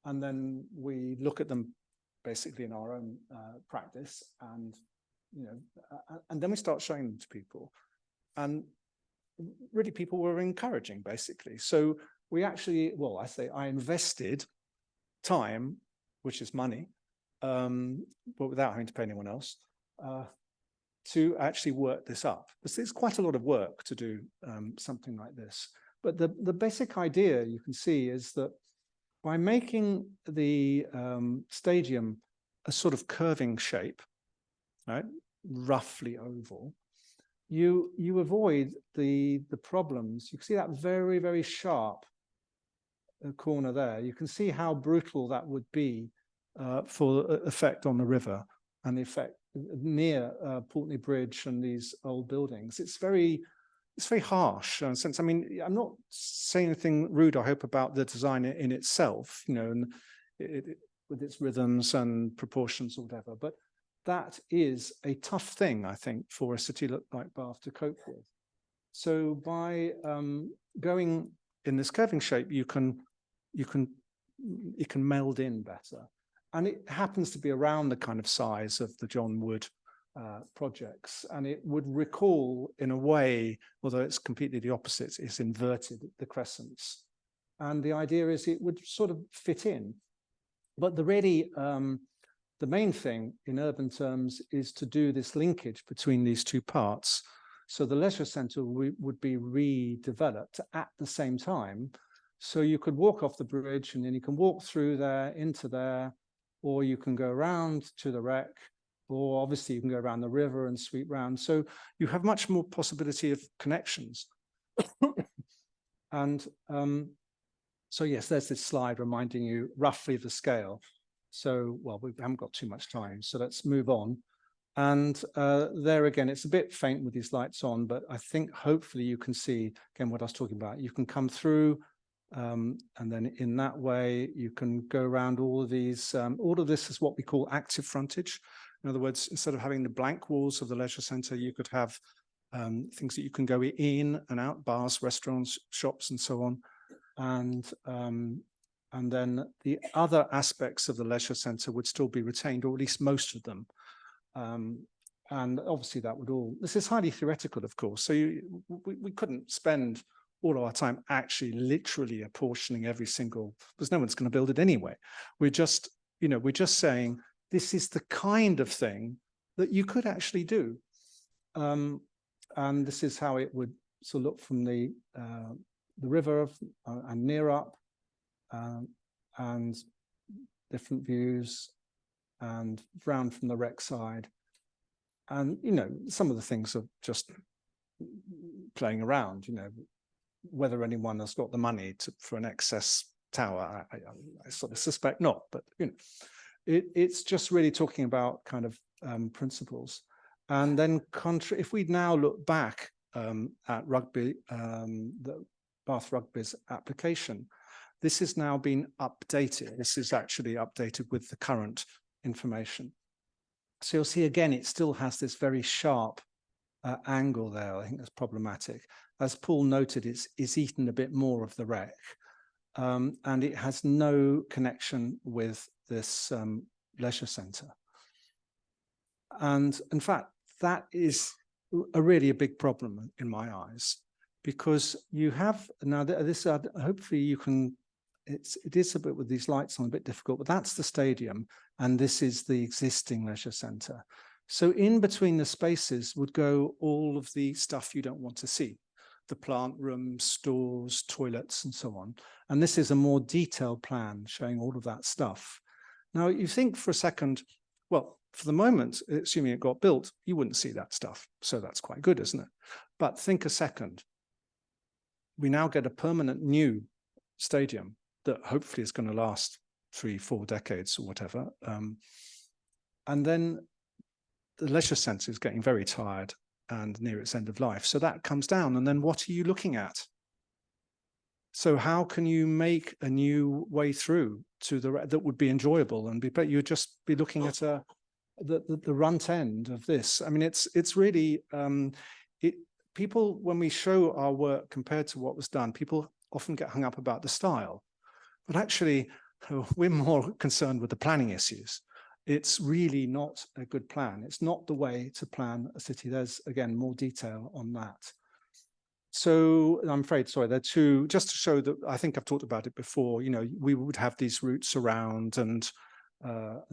and then we look at them basically in our own practice, and and then we start showing them to people, and really people were encouraging basically. So we actually, well, I invested time, which is money, but without having to pay anyone else, to actually work this up. It's quite a lot of work to do something like this. But the basic idea you can see is that by making the stadium a sort of curving shape, right, roughly oval, you avoid the problems. You can see that very, very sharp corner there. You can see how brutal that would be for the effect on the river and the effect near Pulteney Bridge and these old buildings. It's very harsh in a sense. I mean, I'm not saying anything rude, I hope, about the design in itself, and with its rhythms and proportions or whatever, but that is a tough thing, I think, for a city like Bath to cope with. So by going in this curving shape, it can meld in better. And it happens to be around the kind of size of the John Wood projects, and it would recall, in a way, although it's completely the opposite, it's inverted, the crescents. And the idea is it would sort of fit in. But the main thing in urban terms is to do this linkage between these two parts. So the leisure centre would be redeveloped at the same time. So you could walk off the bridge and then you can walk through there into there, or you can go around to the wreck, or obviously you can go around the river and sweep round. So you have much more possibility of connections. And so yes, there's this slide reminding you roughly the scale. So, well, we haven't got too much time, so let's move on. And there again, it's a bit faint with these lights on, but I think hopefully you can see, again, what I was talking about. You can come through, and then in that way, you can go around all of these. All of this is what we call active frontage. In other words, instead of having the blank walls of the leisure centre, you could have things that you can go in and out, bars, restaurants, shops, and so on. And then the other aspects of the leisure centre would still be retained, or at least most of them. And obviously that would all, this is highly theoretical, of course. So we couldn't spend all of our time actually literally apportioning every single, because no one's going to build it anyway. We're just saying this is the kind of thing that you could actually do. And this is how it would sort of look from the river and near up, and different views, and round from the wreck side. And, some of the things are just playing around, whether anyone has got the money for an excess tower, I sort of suspect not, but, it's just really talking about kind of principles. And then if we now look back at Rugby, the Bath Rugby's application, this has now been updated. This is actually updated with the current information. So you'll see again, it still has this very sharp angle there. I think that's problematic. As Paul noted, it's eaten a bit more of the wreck, and it has no connection with this leisure centre. And in fact, that is really a big problem in my eyes, because you have now this. Hopefully, you can. It is a bit with these lights on, a bit difficult, but that's the stadium, and this is the existing leisure centre. So in between the spaces would go all of the stuff you don't want to see, the plant rooms, stores, toilets, and so on. And this is a more detailed plan showing all of that stuff. Now, you think for a second, Well, for the moment, assuming it got built, you wouldn't see that stuff. So that's quite good, isn't it? But think a second. We now get a permanent new stadium that hopefully is going to last 3-4 decades or whatever. And then the leisure centre is getting very tired and near its end of life. So that comes down. And then what are you looking at? So how can you make a new way through to that would be enjoyable and but you'd just be looking at the runt end of this. I mean, it's really people, when we show our work compared to what was done, people often get hung up about the style, but actually we're more concerned with the planning issues. It's really not a good plan. It's not the way to plan a city. There's, again, more detail on that. So I'm afraid, sorry, there are two, just to show that I think I've talked about it before, you know, we would have these routes around and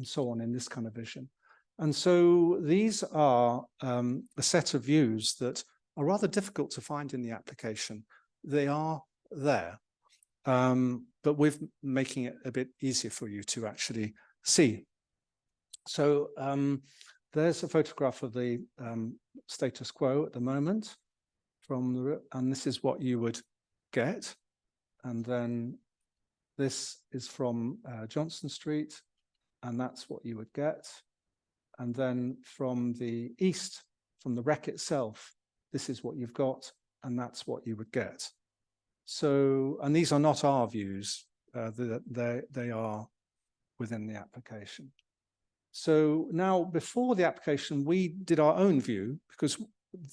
so on in this kind of vision. And so these are a set of views that are rather difficult to find in the application. They are there, but we're making it a bit easier for you to actually see. So there's a photograph of the status quo at the moment. And this is what you would get. And then this is from Johnson Street, and that's what you would get. And then from the east, from the wreck itself, this is what you've got, and that's what you would get. So, and these are not our views, they are within the application. So now, before the application, we did our own view, because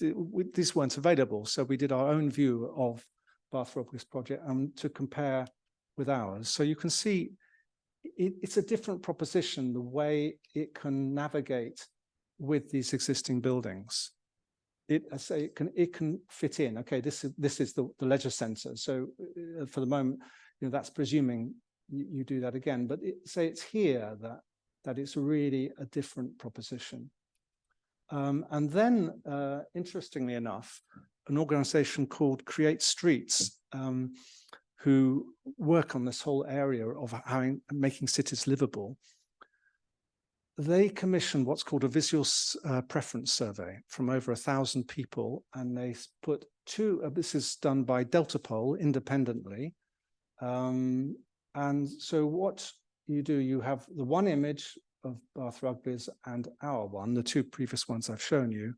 these weren't available. So we did our own view of Bath Rugby's project to compare with ours. So you can see it's a different proposition, the way it can navigate with these existing buildings. I say it can fit in. Okay, this is the leisure centre. So for the moment, you know, that's presuming you do that again. But say it's here that it's really a different proposition. And then, interestingly enough, an organization called Create Streets, who work on this whole area of making cities livable, they commissioned what's called a visual preference survey from over 1,000 people, and they put this is done by Deltapol independently. And so what you do, you have the one image of Bath Rugby's and our one, the two previous ones I've shown you,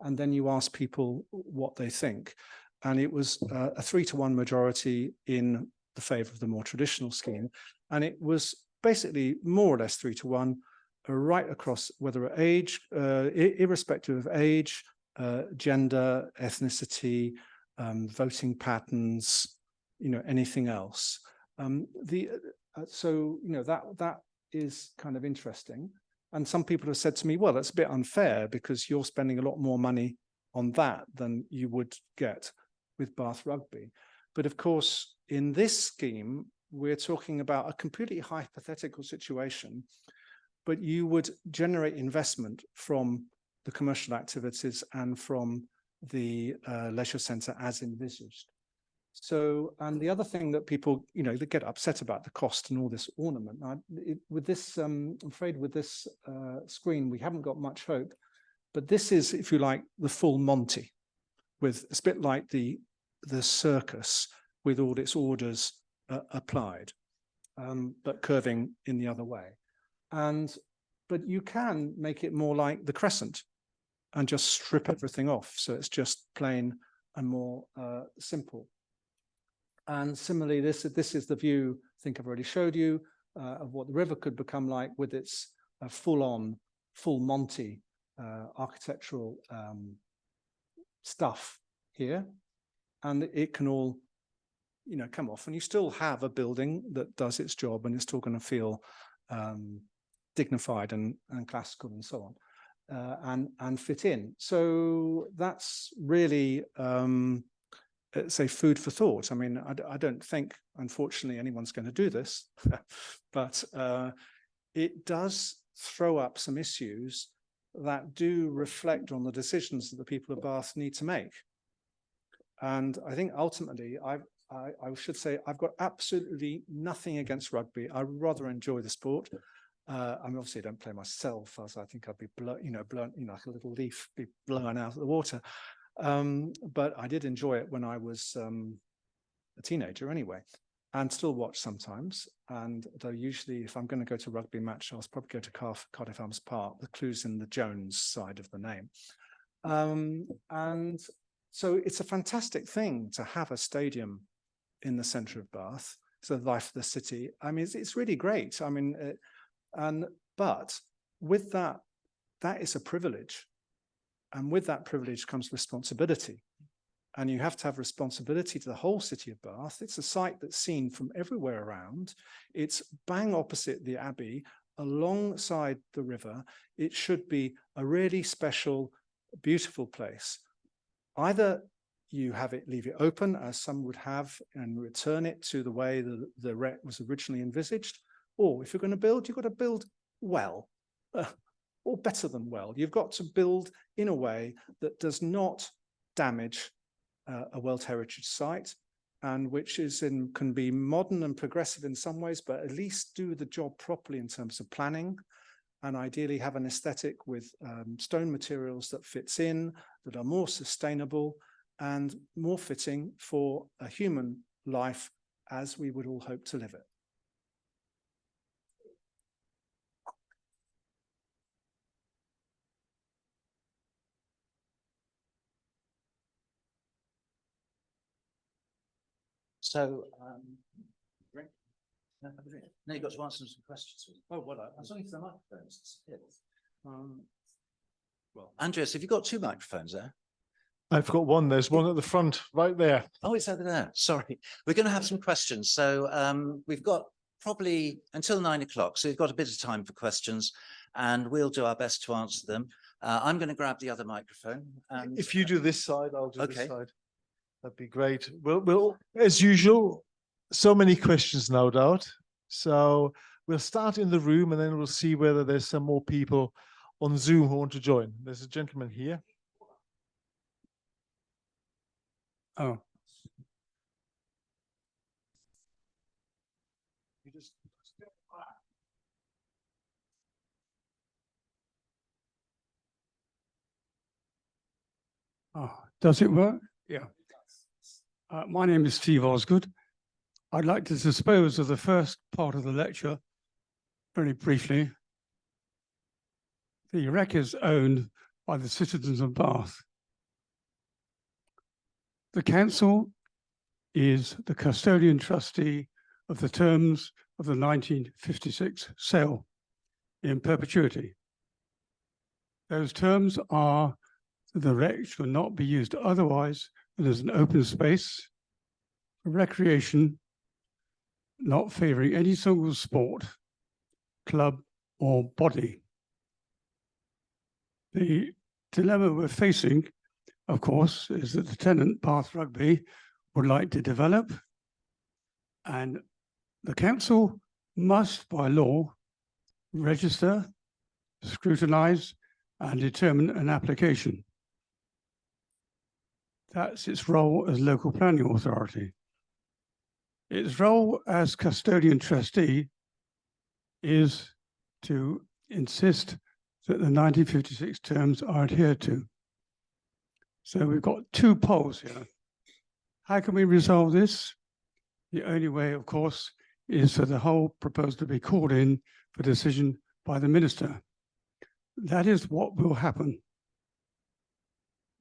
and then you ask people what they think. And it was a 3-to-1 majority in the favour of the more traditional scheme. And it was basically more or less 3-to-1 right across, whether age, irrespective of age, gender, ethnicity, voting patterns, you know, anything else. So, you know, that is kind of interesting. And some people have said to me, well, that's a bit unfair because you're spending a lot more money on that than you would get with Bath Rugby. But of course, in this scheme, we're talking about a completely hypothetical situation, but you would generate investment from the commercial activities and from the leisure centre as envisaged. So, and the other thing that people, you know, they get upset about the cost and all this ornament. With this, I'm afraid with this screen, we haven't got much hope, but this is, if you like, the full Monty, with it's a bit like the circus with all its orders applied, but curving in the other way. But you can make it more like the Crescent and just strip everything off. So it's just plain and more simple. And similarly, this is the view I think I've already showed you of what the river could become like with its full Monty architectural stuff here. And it can all, you know, come off, and you still have a building that does its job, and it's still going to feel dignified and classical and so on, and fit in. So that's really say food for thought. I mean, I don't think, unfortunately, anyone's going to do this, but it does throw up some issues that do reflect on the decisions that the people of Bath need to make. And I think ultimately, I should say I've got absolutely nothing against rugby. I rather enjoy the sport. I mean, obviously I don't play myself, as I think I'd be blown, like a little leaf be blown out of the water. But I did enjoy it when I was a teenager anyway, and still watch sometimes. And though usually if I'm going to go to a rugby match, I'll probably go to Cardiff Arms Park. The clue's in the Jones side of the name. And so it's a fantastic thing to have a stadium in the centre of Bath. So the life of the city. I mean, it's really great. I mean, but with that is a privilege. And with that privilege comes responsibility. And you have to have responsibility to the whole city of Bath. It's a site that's seen from everywhere around. It's bang opposite the Abbey, alongside the river. It should be a really special, beautiful place. Either you have it, leave it open, as some would have, and return it to the way the wreck was originally envisaged. Or if you're going to build, you've got to build well, or better than well. You've got to build in a way that does not damage a World Heritage Site, and which can be modern and progressive in some ways, but at least do the job properly in terms of planning, and ideally have an aesthetic with stone materials that fits in, that are more sustainable and more fitting for a human life as we would all hope to live it. So, now you've got to answer some questions. Oh, well, I was looking for the microphones. Well, Andreas, have you got 2 microphones there? I've got one. There's one at the front, right there. Oh, it's over there. Sorry. We're going to have some questions. So we've got probably until 9 o'clock. So we've got a bit of time for questions, and we'll do our best to answer them. I'm going to grab the other microphone. And, if you do this side, I'll do okay. this side. That'd be great. We'll, as usual, so many questions, no doubt. So we'll start in the room, and then we'll see whether there's some more people on Zoom who want to join. There's a gentleman here. Oh. Oh, does it work? Yeah. My name is Steve Osgood. I'd like to dispose of the first part of the lecture very briefly. The wreck is owned by the citizens of Bath. The council is the custodian trustee of the terms of the 1956 sale in perpetuity. Those terms are that the wreck shall not be used otherwise than as an open space for recreation, not favouring any single sport, club or body. The dilemma we're facing, of course, is that the tenant, Bath Rugby, would like to develop, and the council must, by law, register, scrutinise, and determine an application. That's its role as local planning authority. Its role as custodian trustee is to insist that the 1956 terms are adhered to. So we've got 2 poles here. How can we resolve this? The only way, of course, is for the whole proposal to be called in for decision by the minister. That is what will happen.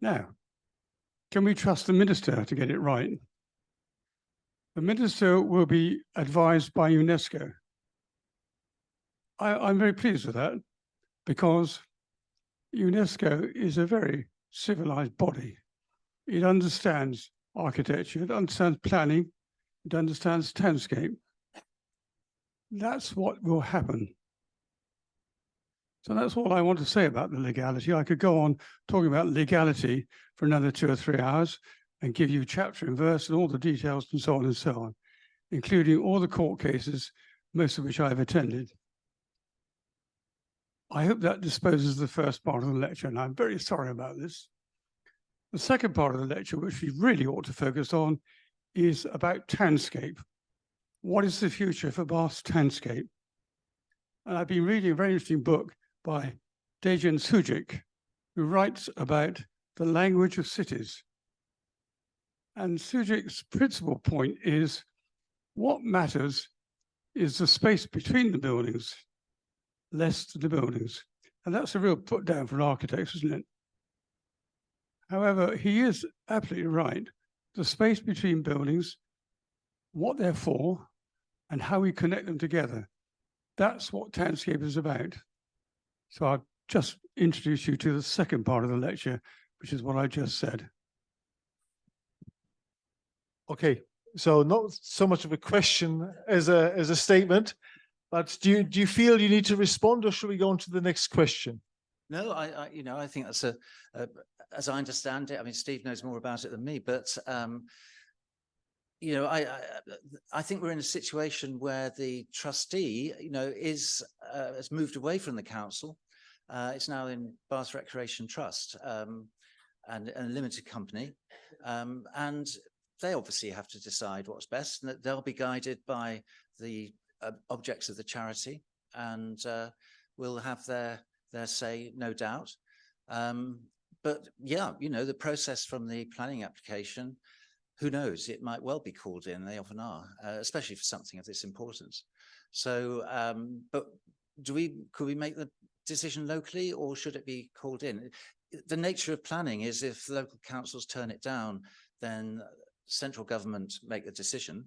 Now, can we trust the minister to get it right? The minister will be advised by UNESCO. I'm very pleased with that, because UNESCO is a very civilized body. It understands architecture, it understands planning, it understands landscape. That's what will happen. So that's all I want to say about the legality. I could go on talking about legality for another 2 or 3 hours and give you chapter and verse and all the details and so on, including all the court cases, most of which I've attended. I hope that disposes of the first part of the lecture, and I'm very sorry about this. The second part of the lecture, which we really ought to focus on, is about townscape. What is the future for Bath's townscape? And I've been reading a very interesting book by Dejan Sujic, who writes about the language of cities. And Sujic's principal point is what matters is the space between the buildings, less than the buildings. And that's a real put down for architects, isn't it? However, he is absolutely right. The space between buildings, what they're for, and how we connect them together. That's what Townscape is about. So I'll just introduce you to the second part of the lecture, which is what I just said. Okay, so not so much of a question as a statement, but do you feel you need to respond, or should we go on to the next question? No, I think that's as I understand it. I mean, Steve knows more about it than me, but I think we're in a situation where the trustee, has moved away from the council. It's now in Bath Recreation Trust and a limited company, and they obviously have to decide what's best, and that they'll be guided by the objects of the charity, and will have their say, no doubt. But yeah, the process from the planning application, who knows, it might well be called in. They often are, especially for something of this importance. So, but could we make the decision locally, or should it be called in? The nature of planning is if local councils turn it down, then central government make the decision.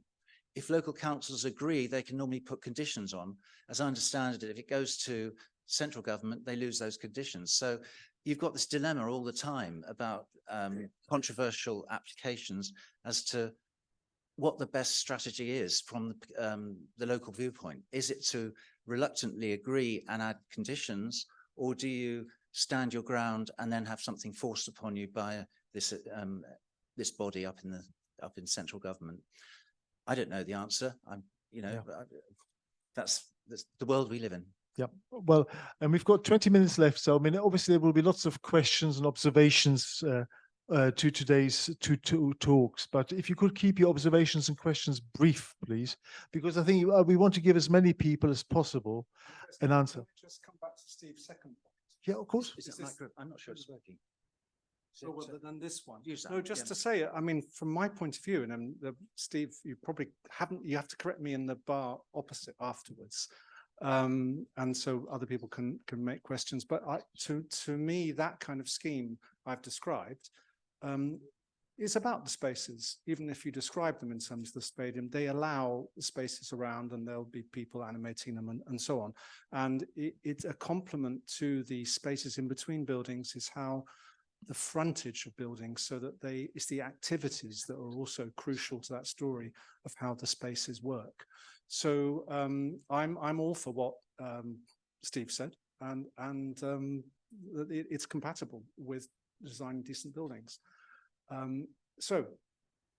If local councils agree, they can normally put conditions on. As I understand it, if it goes to central government, they lose those conditions. So you've got this dilemma all the time about controversial applications as to what the best strategy is from the local viewpoint. Is it to reluctantly agree and add conditions, or do you stand your ground and then have something forced upon you by this body up in central government? I don't know the answer. That's the world we live in. Yeah, well, and we've got 20 minutes left. So, I mean, obviously there will be lots of questions and observations to today's two talks. But if you could keep your observations and questions brief, please, because I think we want to give as many people as possible an answer. Just come back to Steve's second point. Yeah, of course. I'm not sure it's working. Oh, well, then this one. Use that, No, just to say, I mean, from my point of view, and Steve, you probably haven't, you have to correct me in the bar opposite afterwards. And so other people can make questions. But to me, that kind of scheme I've described is about the spaces. Even if you describe them in terms of the stadium, they allow the spaces around, and there'll be people animating them and so on. And it's a complement to the spaces in between buildings is how the frontage of buildings, so that it's the activities that are also crucial to that story of how the spaces work. So I'm all for what Steve said, and it's compatible with designing decent buildings. So,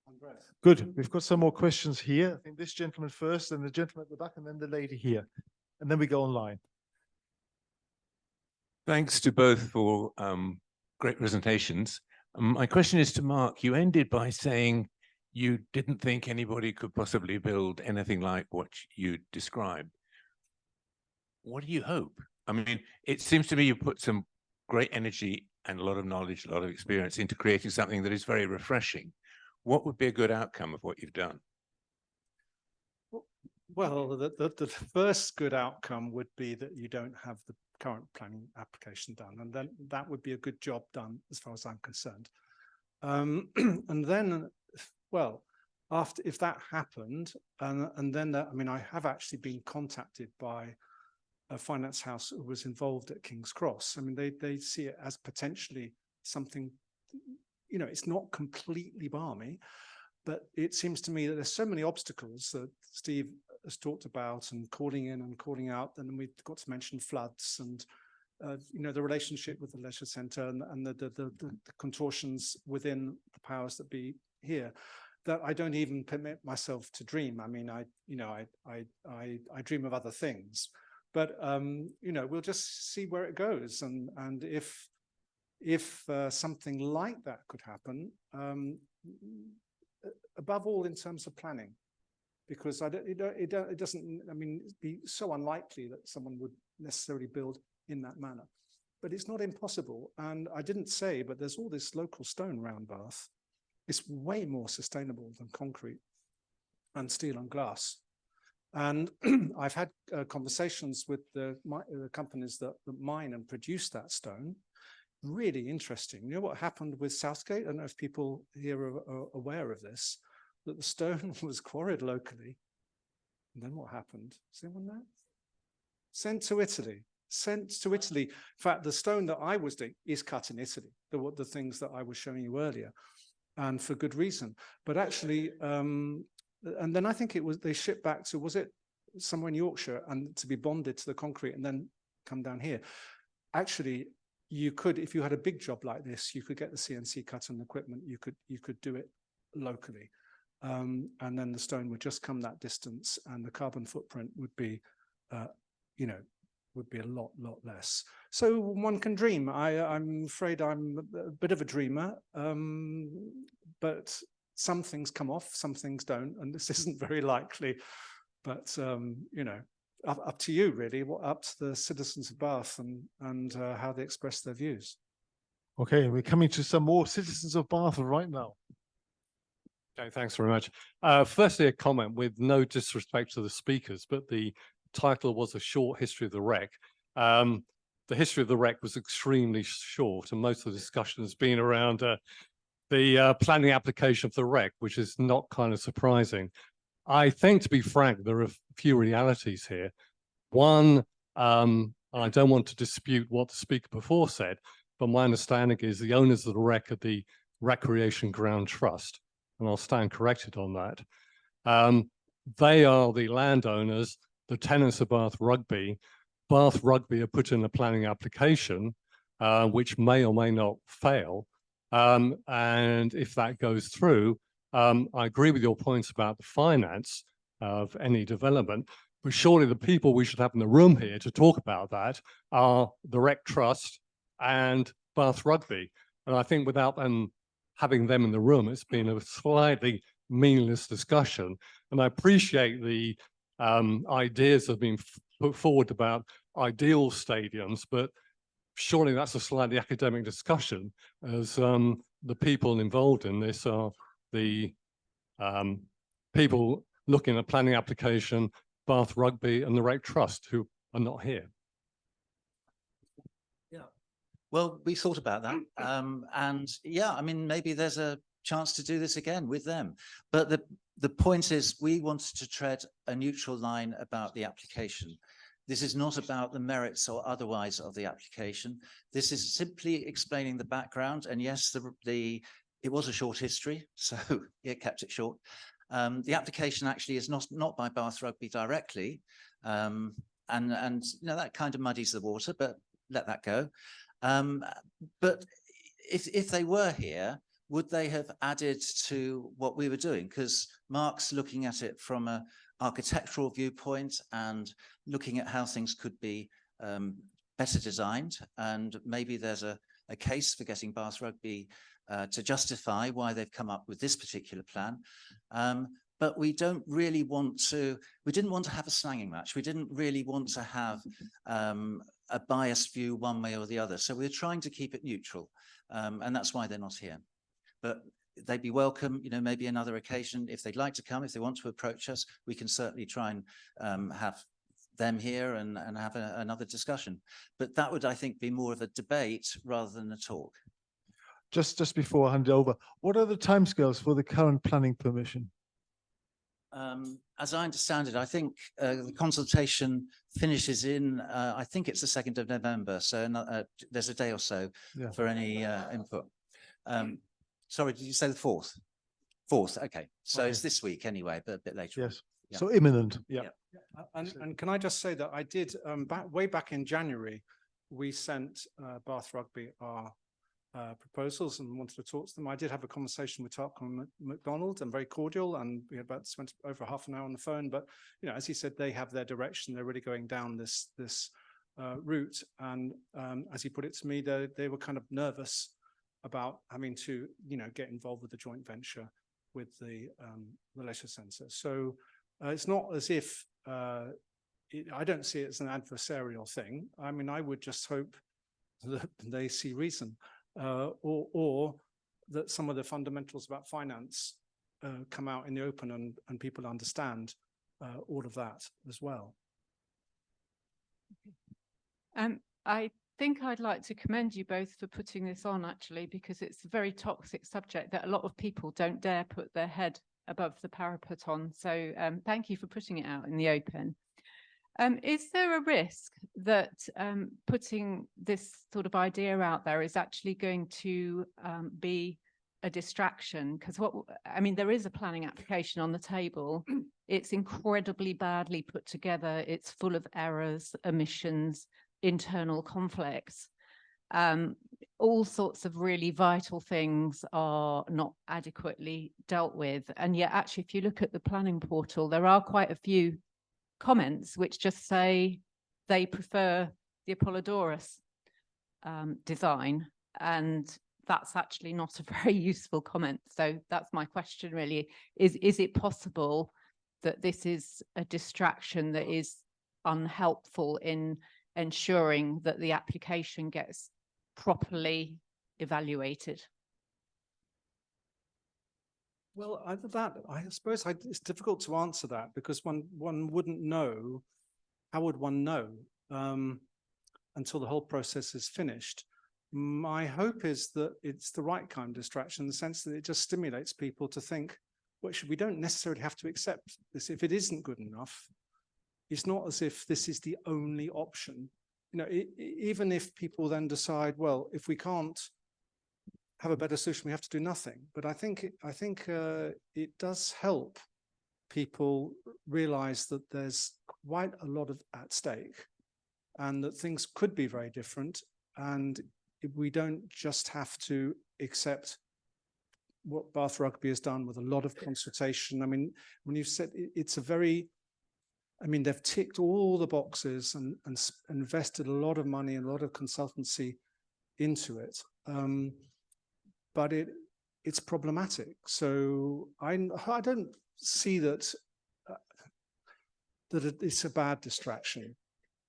Andreas. Good. We've got some more questions here. I think this gentleman first, and the gentleman at the back, and then the lady here, and then we go online. Thanks to both for great presentations. My question is to Mark. You ended by saying you didn't think anybody could possibly build anything like what you described. What do you hope? I mean, it seems to me you put some great energy and a lot of knowledge, a lot of experience into creating something that is very refreshing. What would be a good outcome of what you've done? Well, the first good outcome would be that you don't have the current planning application done, and then that would be a good job done as far as I'm concerned. And then, well, if that happened, and then I mean, I have actually been contacted by a finance house who was involved at King's Cross. I mean, they see it as potentially something, it's not completely balmy, but it seems to me that there's so many obstacles that Steve has talked about, and calling in and calling out. And then we've got to mention floods and the relationship with the leisure centre and the contortions within the powers that be here, that I don't even permit myself to dream. I mean, I dream of other things, but we'll just see where it goes. And if something like that could happen, above all in terms of planning, because it doesn't, I mean, it'd be so unlikely that someone would necessarily build in that manner. But it's not impossible. And I didn't say, but there's all this local stone around Bath. It's way more sustainable than concrete and steel and glass. And I've had conversations with the companies that mine and produce that stone. Really interesting. You know what happened with Southgate? I don't know if people here are aware of this, that the stone was quarried locally. And then what happened? Does anyone know? Sent to Italy. Sent to Italy. In fact, the stone that I was doing is cut in Italy, the things that I was showing you earlier, and for good reason. But actually, and then I think it was, they shipped back to, was it somewhere in Yorkshire, and to be bonded to the concrete and then come down here. Actually, you could, if you had a big job like this, you could get the CNC cut and equipment, you could do it locally. And then the stone would just come that distance, and the carbon footprint would be, you know, would be a lot less. So one can dream. I'm afraid I'm a bit of a dreamer, but some things come off, some things don't, and this isn't very likely. But you know, up to you really. Up to the citizens of Bath and how they express their views. Okay, we're coming to some more citizens of Bath right now. Okay, thanks very much. Firstly, a comment with no disrespect to the speakers, but the title was A Short History of the Wreck. The history of the wreck was extremely short, and most of the discussion has been around the planning application of the wreck, which is not kind of surprising. I think, to be frank, there are a few realities here. One, I don't want to dispute what the speaker before said, but my understanding is the owners of the wreck are the Recreation Ground Trust, and I'll stand corrected on that. They are the landowners, the tenants of Bath Rugby. Bath Rugby have put in a planning application, which may or may not fail. And if that goes through, I agree with your points about the finance of any development, but surely the people we should have in the room here to talk about that are the Rec Trust and Bath Rugby. And I think without them having them in the room, it's been a slightly meaningless discussion. And I appreciate the ideas that have been put forward about ideal stadiums, but surely that's a slightly academic discussion, as the people involved in this are the people looking at planning application, Bath Rugby and the Rec Trust, who are not here. Yeah, well, we thought about that. And yeah, I mean, maybe there's a chance to do this again with them. But the point is, we wanted to tread a neutral line about the application. This is not about the merits or otherwise of the application. This is simply explaining the background. And yes, it was a short history, so it kept it short. The application actually is not by Bath Rugby directly, and you know, that kind of muddies the water, but let that go. But if they were here, would they have added to what we were doing? Because Mark's looking at it from an architectural viewpoint and looking at how things could be better designed, and maybe there's a case for getting Bath Rugby to justify why they've come up with this particular plan. But we don't really want to, we didn't want to have a slanging match. We didn't really want to have a biased view one way or the other. So we're trying to keep it neutral. And that's why they're not here. But they'd be welcome, you know, maybe another occasion if they'd like to come, if they want to approach us, we can certainly try and have them here and have another discussion. But that would, I think, be more of a debate rather than a talk. Just before I hand it over, what are the timescales for the current planning permission? As I understand it, I think the consultation finishes in, I think it's the 2nd of November. So there's a day or so for any input. Sorry, did you say the 4th? 4th, okay. So it's this week anyway, but a bit later. Yes. Yeah. So imminent. Yeah. And can I just say that I did, way back in January, we sent Bath Rugby our proposals and wanted to talk to them. I did have a conversation with Tarquin MacDonald, and very cordial, and we had about spent over half an hour on the phone. But you know, as he said, they have their direction. They're really going down this route. And as he put it to me, they were kind of nervous about having to, you know, get involved with the joint venture with the leisure centre. So It's not as if I don't see it as an adversarial thing. I mean, I would just hope that they see reason, or that some of the fundamentals about finance come out in the open and people understand all of that as well. I think I'd like to commend you both for putting this on, actually, because it's a very toxic subject that a lot of people don't dare put their head above the parapet on. So thank you for putting it out in the open. Is there a risk that putting this sort of idea out there is actually going to be a distraction? Because there is a planning application on the table. It's incredibly badly put together. It's full of errors, omissions, internal conflicts. All sorts of really vital things are not adequately dealt with. And yet, actually, if you look at the planning portal, there are quite a few comments which just say they prefer the Apollodorus design. And that's actually not a very useful comment. So that's my question, really. Is it possible that this is a distraction that is unhelpful in ensuring that the application gets properly evaluated? Well, I suppose it's difficult to answer that, because one wouldn't know. How would one know until the whole process is finished? My hope is that it's the right kind of distraction, in the sense that it just stimulates people to think, well, we don't necessarily have to accept this. If it isn't good enough, it's not as if this is the only option. You know, even if people then decide, well, if we can't have a better solution, we have to do nothing. But I think it does help people realize that there's quite a lot at stake, and that things could be very different. And we don't just have to accept what Bath Rugby has done with a lot of consultation. I mean, when you said it's a very, I mean, they've ticked all the boxes and invested a lot of money and a lot of consultancy into it. But it's problematic. So I don't see that it's a bad distraction,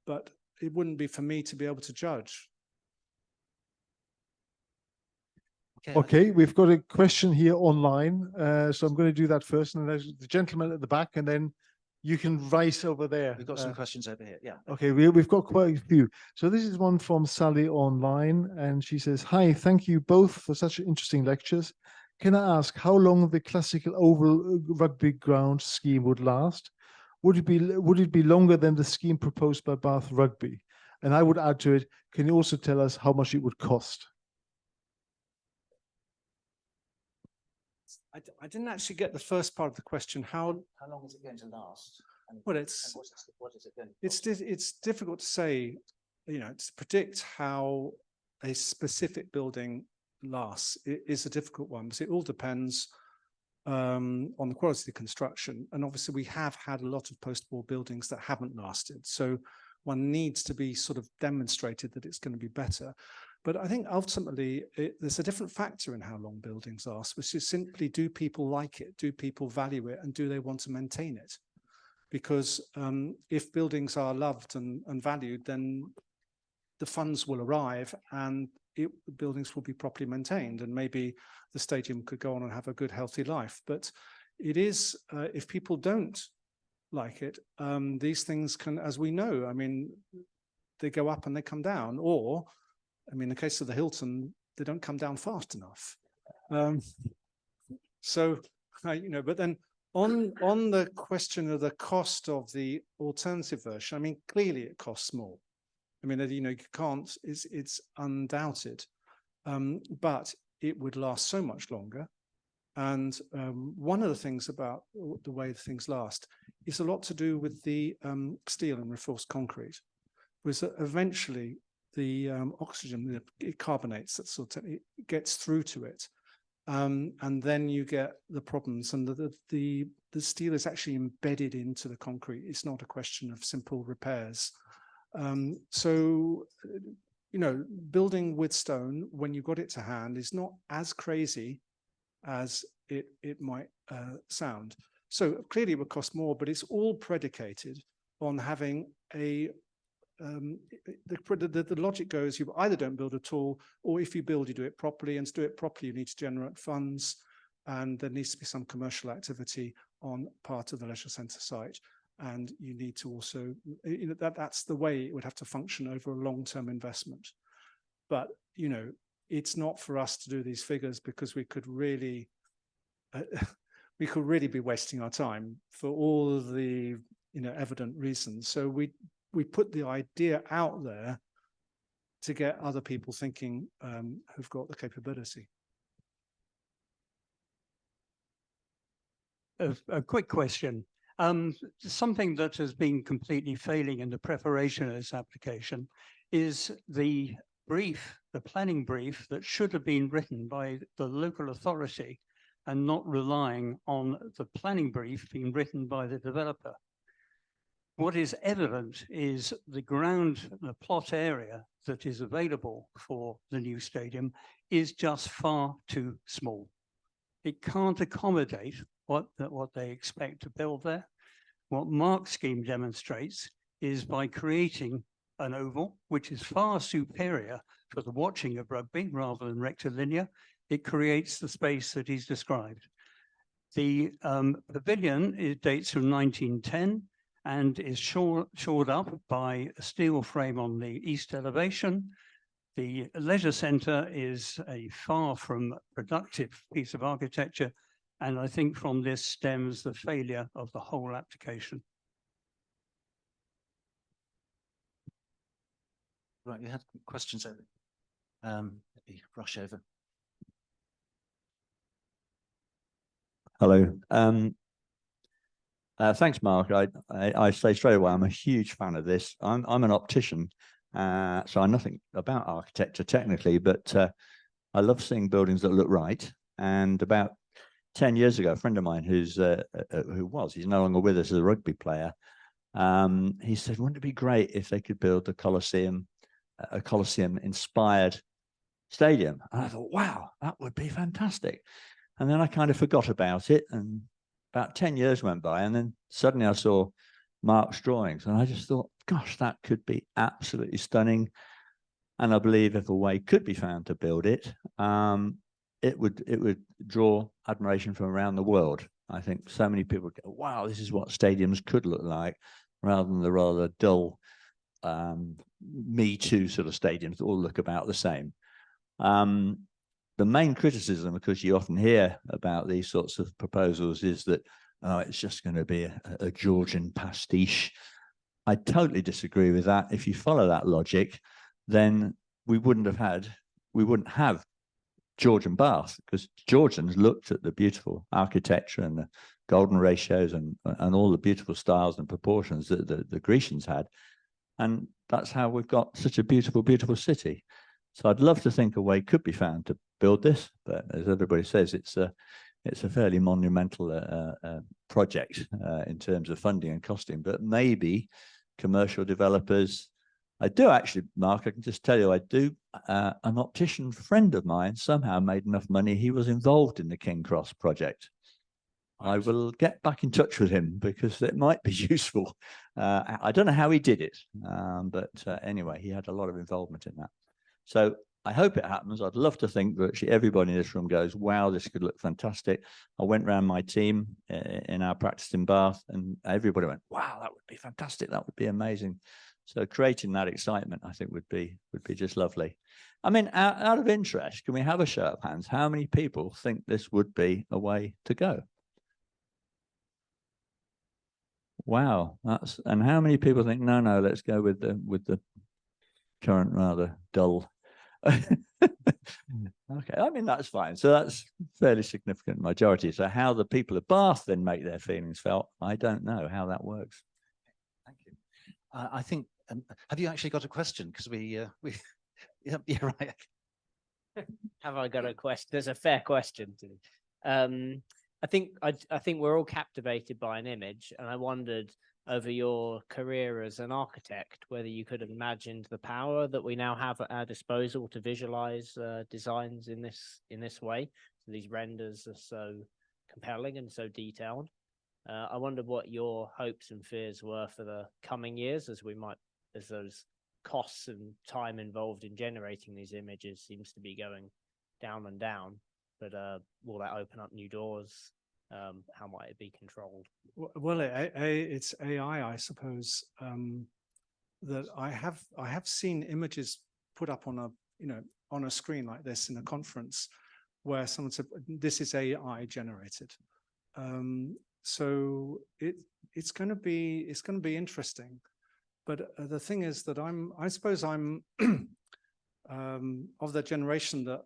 but it wouldn't be for me to be able to judge. Okay, we've got a question here online. So I'm going to do that first, and there's the gentleman at the back, and then you can rise over there. We've got some questions over here. Yeah. Okay, we've got quite a few. So this is one from Sally online, and she says, "Hi, thank you both for such interesting lectures. Can I ask how long the classical oval rugby ground scheme would last? Would it be longer than the scheme proposed by Bath Rugby? And I would add to it, can you also tell us how much it would cost?" I didn't actually get the first part of the question. How long is it going to last? Well, what is it going to it's difficult to say, you know, to predict how a specific building lasts. It is a difficult one, because it all depends on the quality of the construction. And obviously we have had a lot of post-war buildings that haven't lasted. So one needs to be sort of demonstrated that it's going to be better. But I think ultimately there's a different factor in how long buildings last, which is simply, do people like it? Do people value it? And do they want to maintain it? Because if buildings are loved and valued, then the funds will arrive and buildings will be properly maintained, and maybe the stadium could go on and have a good, healthy life. But it is, if people don't like it, these things can, as we know, I mean, they go up and they come down, or, I mean, in the case of the Hilton, they don't come down fast enough. You know, but then on the question of the cost of the alternative version, I mean, clearly it costs more. I mean, you know, you can't, it's undoubted, but it would last so much longer. And one of the things about the way things last is a lot to do with the steel and reinforced concrete, was that eventually the oxygen, it carbonates, that sort of, it gets through to it. And then you get the problems, and the steel is actually embedded into the concrete. It's not a question of simple repairs. So, you know, building with stone, when you've got it to hand, is not as crazy as it might sound. So clearly it would cost more, but it's all predicated on having a the logic goes, you either don't build at all, or if you build, you do it properly, and to do it properly, you need to generate funds, and there needs to be some commercial activity on part of the leisure centre site. And you need to also, you know, that's the way it would have to function over a long-term investment. But, you know, it's not for us to do these figures, because we could really be wasting our time for all of the, you know, evident reasons. So we put the idea out there to get other people thinking who've got the capability. A quick question. Something that has been completely failing in the preparation of this application is the brief, the planning brief that should have been written by the local authority, and not relying on the planning brief being written by the developer. What is evident is the plot area that is available for the new stadium is just far too small. It can't accommodate what they expect to build there. What Mark's scheme demonstrates is by creating an oval, which is far superior for the watching of rugby rather than rectilinear, it creates the space that he's described. The pavilion dates from 1910 and is shored up by a steel frame on the east elevation. The leisure centre is a far from productive piece of architecture, and I think from this stems the failure of the whole application. Right, you had questions over. Maybe rush over. Hello. Thanks, Mark. I say straight away, I'm a huge fan of this. I'm an optician, so I know nothing about architecture technically, but I love seeing buildings that look right. And about 10 years ago, a friend of mine he's no longer with us as a rugby player, he said, wouldn't it be great if they could build a Colosseum-inspired stadium? And I thought, wow, that would be fantastic. And then I kind of forgot about it, and about 10 years went by, and then suddenly I saw Mark's drawings, and I just thought, gosh, that could be absolutely stunning. And I believe if a way could be found to build it, it would draw admiration from around the world. I think so many people go, wow, this is what stadiums could look like, rather than the rather dull Me Too sort of stadiums that all look about the same. The main criticism, because you often hear about these sorts of proposals, is that it's just going to be a Georgian pastiche. I totally disagree with that. If you follow that logic, then we wouldn't have Georgian Bath, because Georgians looked at the beautiful architecture and the golden ratios and all the beautiful styles and proportions that the Grecians had. And that's how we've got such a beautiful, beautiful city. So I'd love to think a way could be found to build this, but as everybody says, it's a fairly monumental project in terms of funding and costing. But maybe commercial developers. I do actually, Mark, I can just tell you, an optician friend of mine somehow made enough money. He was involved in the King Cross project. I will get back in touch with him because it might be useful. I don't know how he did it, but anyway, he had a lot of involvement in that. So I hope it happens. I'd love to think virtually everybody in this room goes, wow, this could look fantastic. I went around my team in our practice in Bath, and everybody went, wow, that would be fantastic. That would be amazing. So creating that excitement, I think, would be just lovely. I mean, out of interest, can we have a show of hands? How many people think this would be a way to go? Wow, and how many people think no, let's go with the current rather dull. Okay, I mean, that's fine. So that's fairly significant majority. So how the people of Bath then make their feelings felt, I don't know how that works. Thank you. I think, have you actually got a question? Because yeah, right. Have I got a question? There's a fair question to me. I think we're all captivated by an image, and I wondered over your career as an architect whether you could have imagined the power that we now have at our disposal to visualize designs in this way. So these renders are so compelling and so detailed. I wondered what your hopes and fears were for the coming years, as those costs and time involved in generating these images seems to be going down and down. But will that open up new doors? How might it be controlled? Well, it's AI, I suppose. That I have seen images put up on a screen like this in a conference where someone said, "This is AI generated." So it's going to be interesting. But the thing is that I suppose I'm of the generation that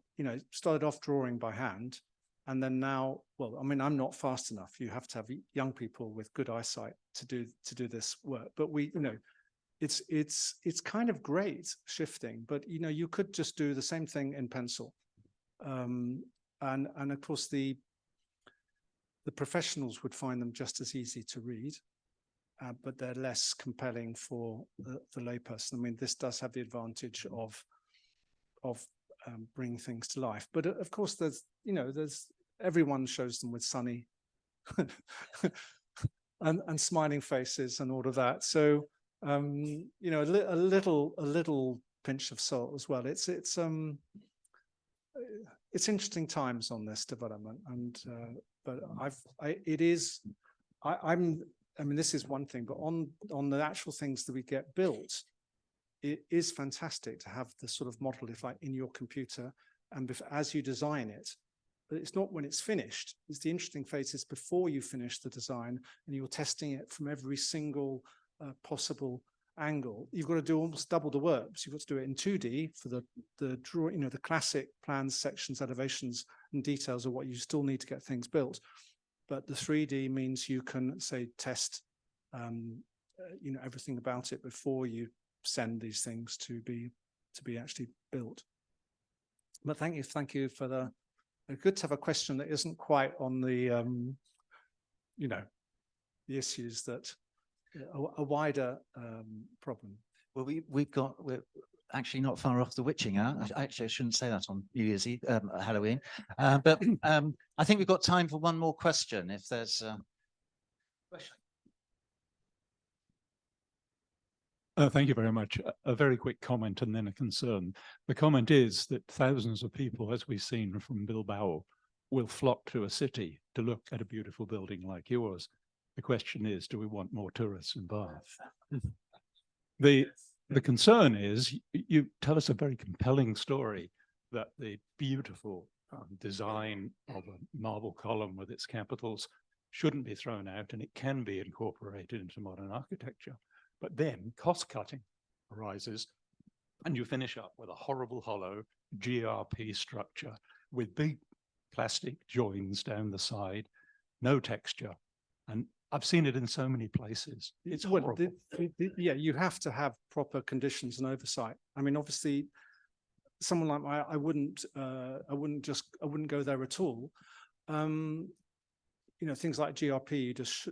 started off drawing by hand, and then now, well, I mean, I'm not fast enough. You have to have young people with good eyesight to do this work. But it's kind of great shifting. But you could just do the same thing in pencil, and of course the professionals would find them just as easy to read. But they're less compelling for the layperson. I mean, this does have the advantage of bringing things to life. But of course, there's everyone shows them with sunny and smiling faces and all of that. So a little pinch of salt as well. It's interesting times on this development, and but I mean, this is one thing, but on the actual things that we get built, it is fantastic to have the sort of model, if like in your computer, and as you design it. But it's not when it's finished. It's the interesting phase is before you finish the design and you're testing it from every single possible angle. You've got to do almost double the work. So you've got to do it in 2D for the drawing, the classic plans, sections, elevations, and details of what you still need to get things built. But the 3D means you can, say, test, everything about it before you send these things to be actually built. But thank you for the. Good to have a question that isn't quite on the, the issues that a wider problem. Well, we're actually not far off the witching hour. Actually, I shouldn't say that on New Year's Eve, Halloween. But I think we've got time for one more question, if there's a question. Thank you very much. A very quick comment and then a concern. The comment is that thousands of people, as we've seen from Bilbao, will flock to a city to look at a beautiful building like yours. The question is, do we want more tourists in Bath? The concern is you tell us a very compelling story that the beautiful design of a marble column with its capitals shouldn't be thrown out and it can be incorporated into modern architecture. But then cost cutting arises and you finish up with a horrible hollow GRP structure with big plastic joins down the side, no texture. And I've seen it in so many places. It's horrible. Yeah, you have to have proper conditions and oversight. I mean, obviously, someone like me, I wouldn't go there at all. Things like GRP, you just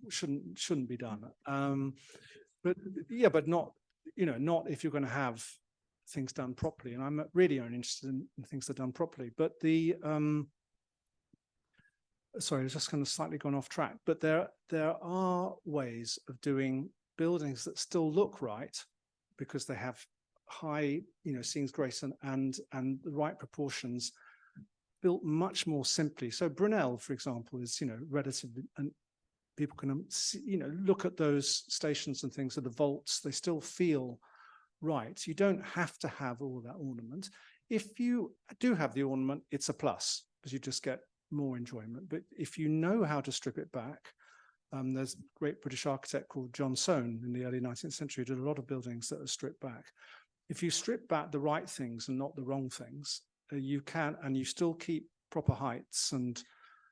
shouldn't be done. But not if you're going to have things done properly. And I'm really only interested in things that are done properly. But sorry, I was just kind of slightly gone off track. But there are ways of doing buildings that still look right because they have high, scenes grace and the right proportions, built much more simply. So Brunel, for example, is relatively, and people can see, look at those stations and things, or the vaults, they still feel right. You don't have to have all that ornament. If you do have the ornament, it's a plus because you just get more enjoyment. But if you know how to strip it back, there's a great British architect called John Soane in the early 19th century, did a lot of buildings that are stripped back. If you strip back the right things and not the wrong things, you can, and you still keep proper heights and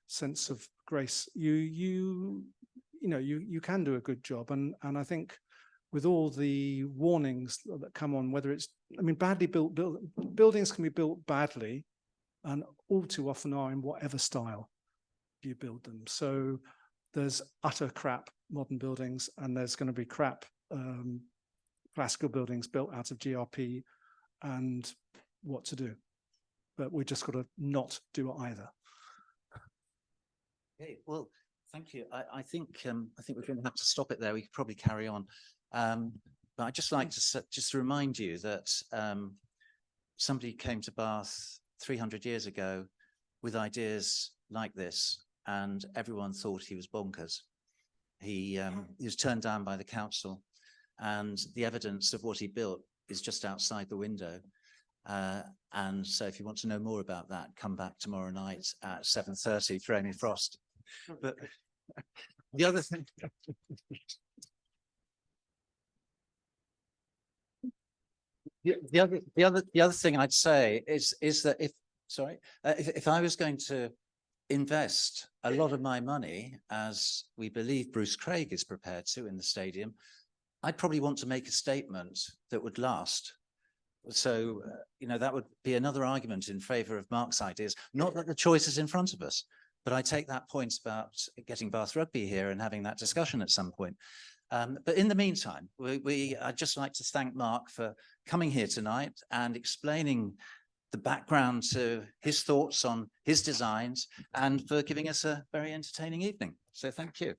sense of grace, you can do a good job. And I think with all the warnings that come on, whether it's, badly built buildings can be built badly, and all too often are in whatever style you build them. So there's utter crap modern buildings, and there's going to be crap classical buildings built out of GRP, and what to do. But we just got to not do either. Okay, well, thank you. I think we're going to have to stop it there. We could probably carry on. But I'd just like to just remind you that somebody came to Bath 300 years ago with ideas like this, and everyone thought he was bonkers. He was turned down by the council, and the evidence of what he built is just outside the window. And so if you want to know more about that, come back tomorrow night at 7:30 for Amy Frost. But the other thing, the other thing I'd say is that if I was going to invest a lot of my money, as we believe Bruce Craig is prepared to in the stadium, I'd probably want to make a statement that would last. So, that would be another argument in favor of Mark's ideas. Not that the choice is in front of us, but I take that point about getting Bath Rugby here and having that discussion at some point. But in the meantime, I'd just like to thank Mark for coming here tonight and explaining the background to his thoughts on his designs and for giving us a very entertaining evening. So thank you.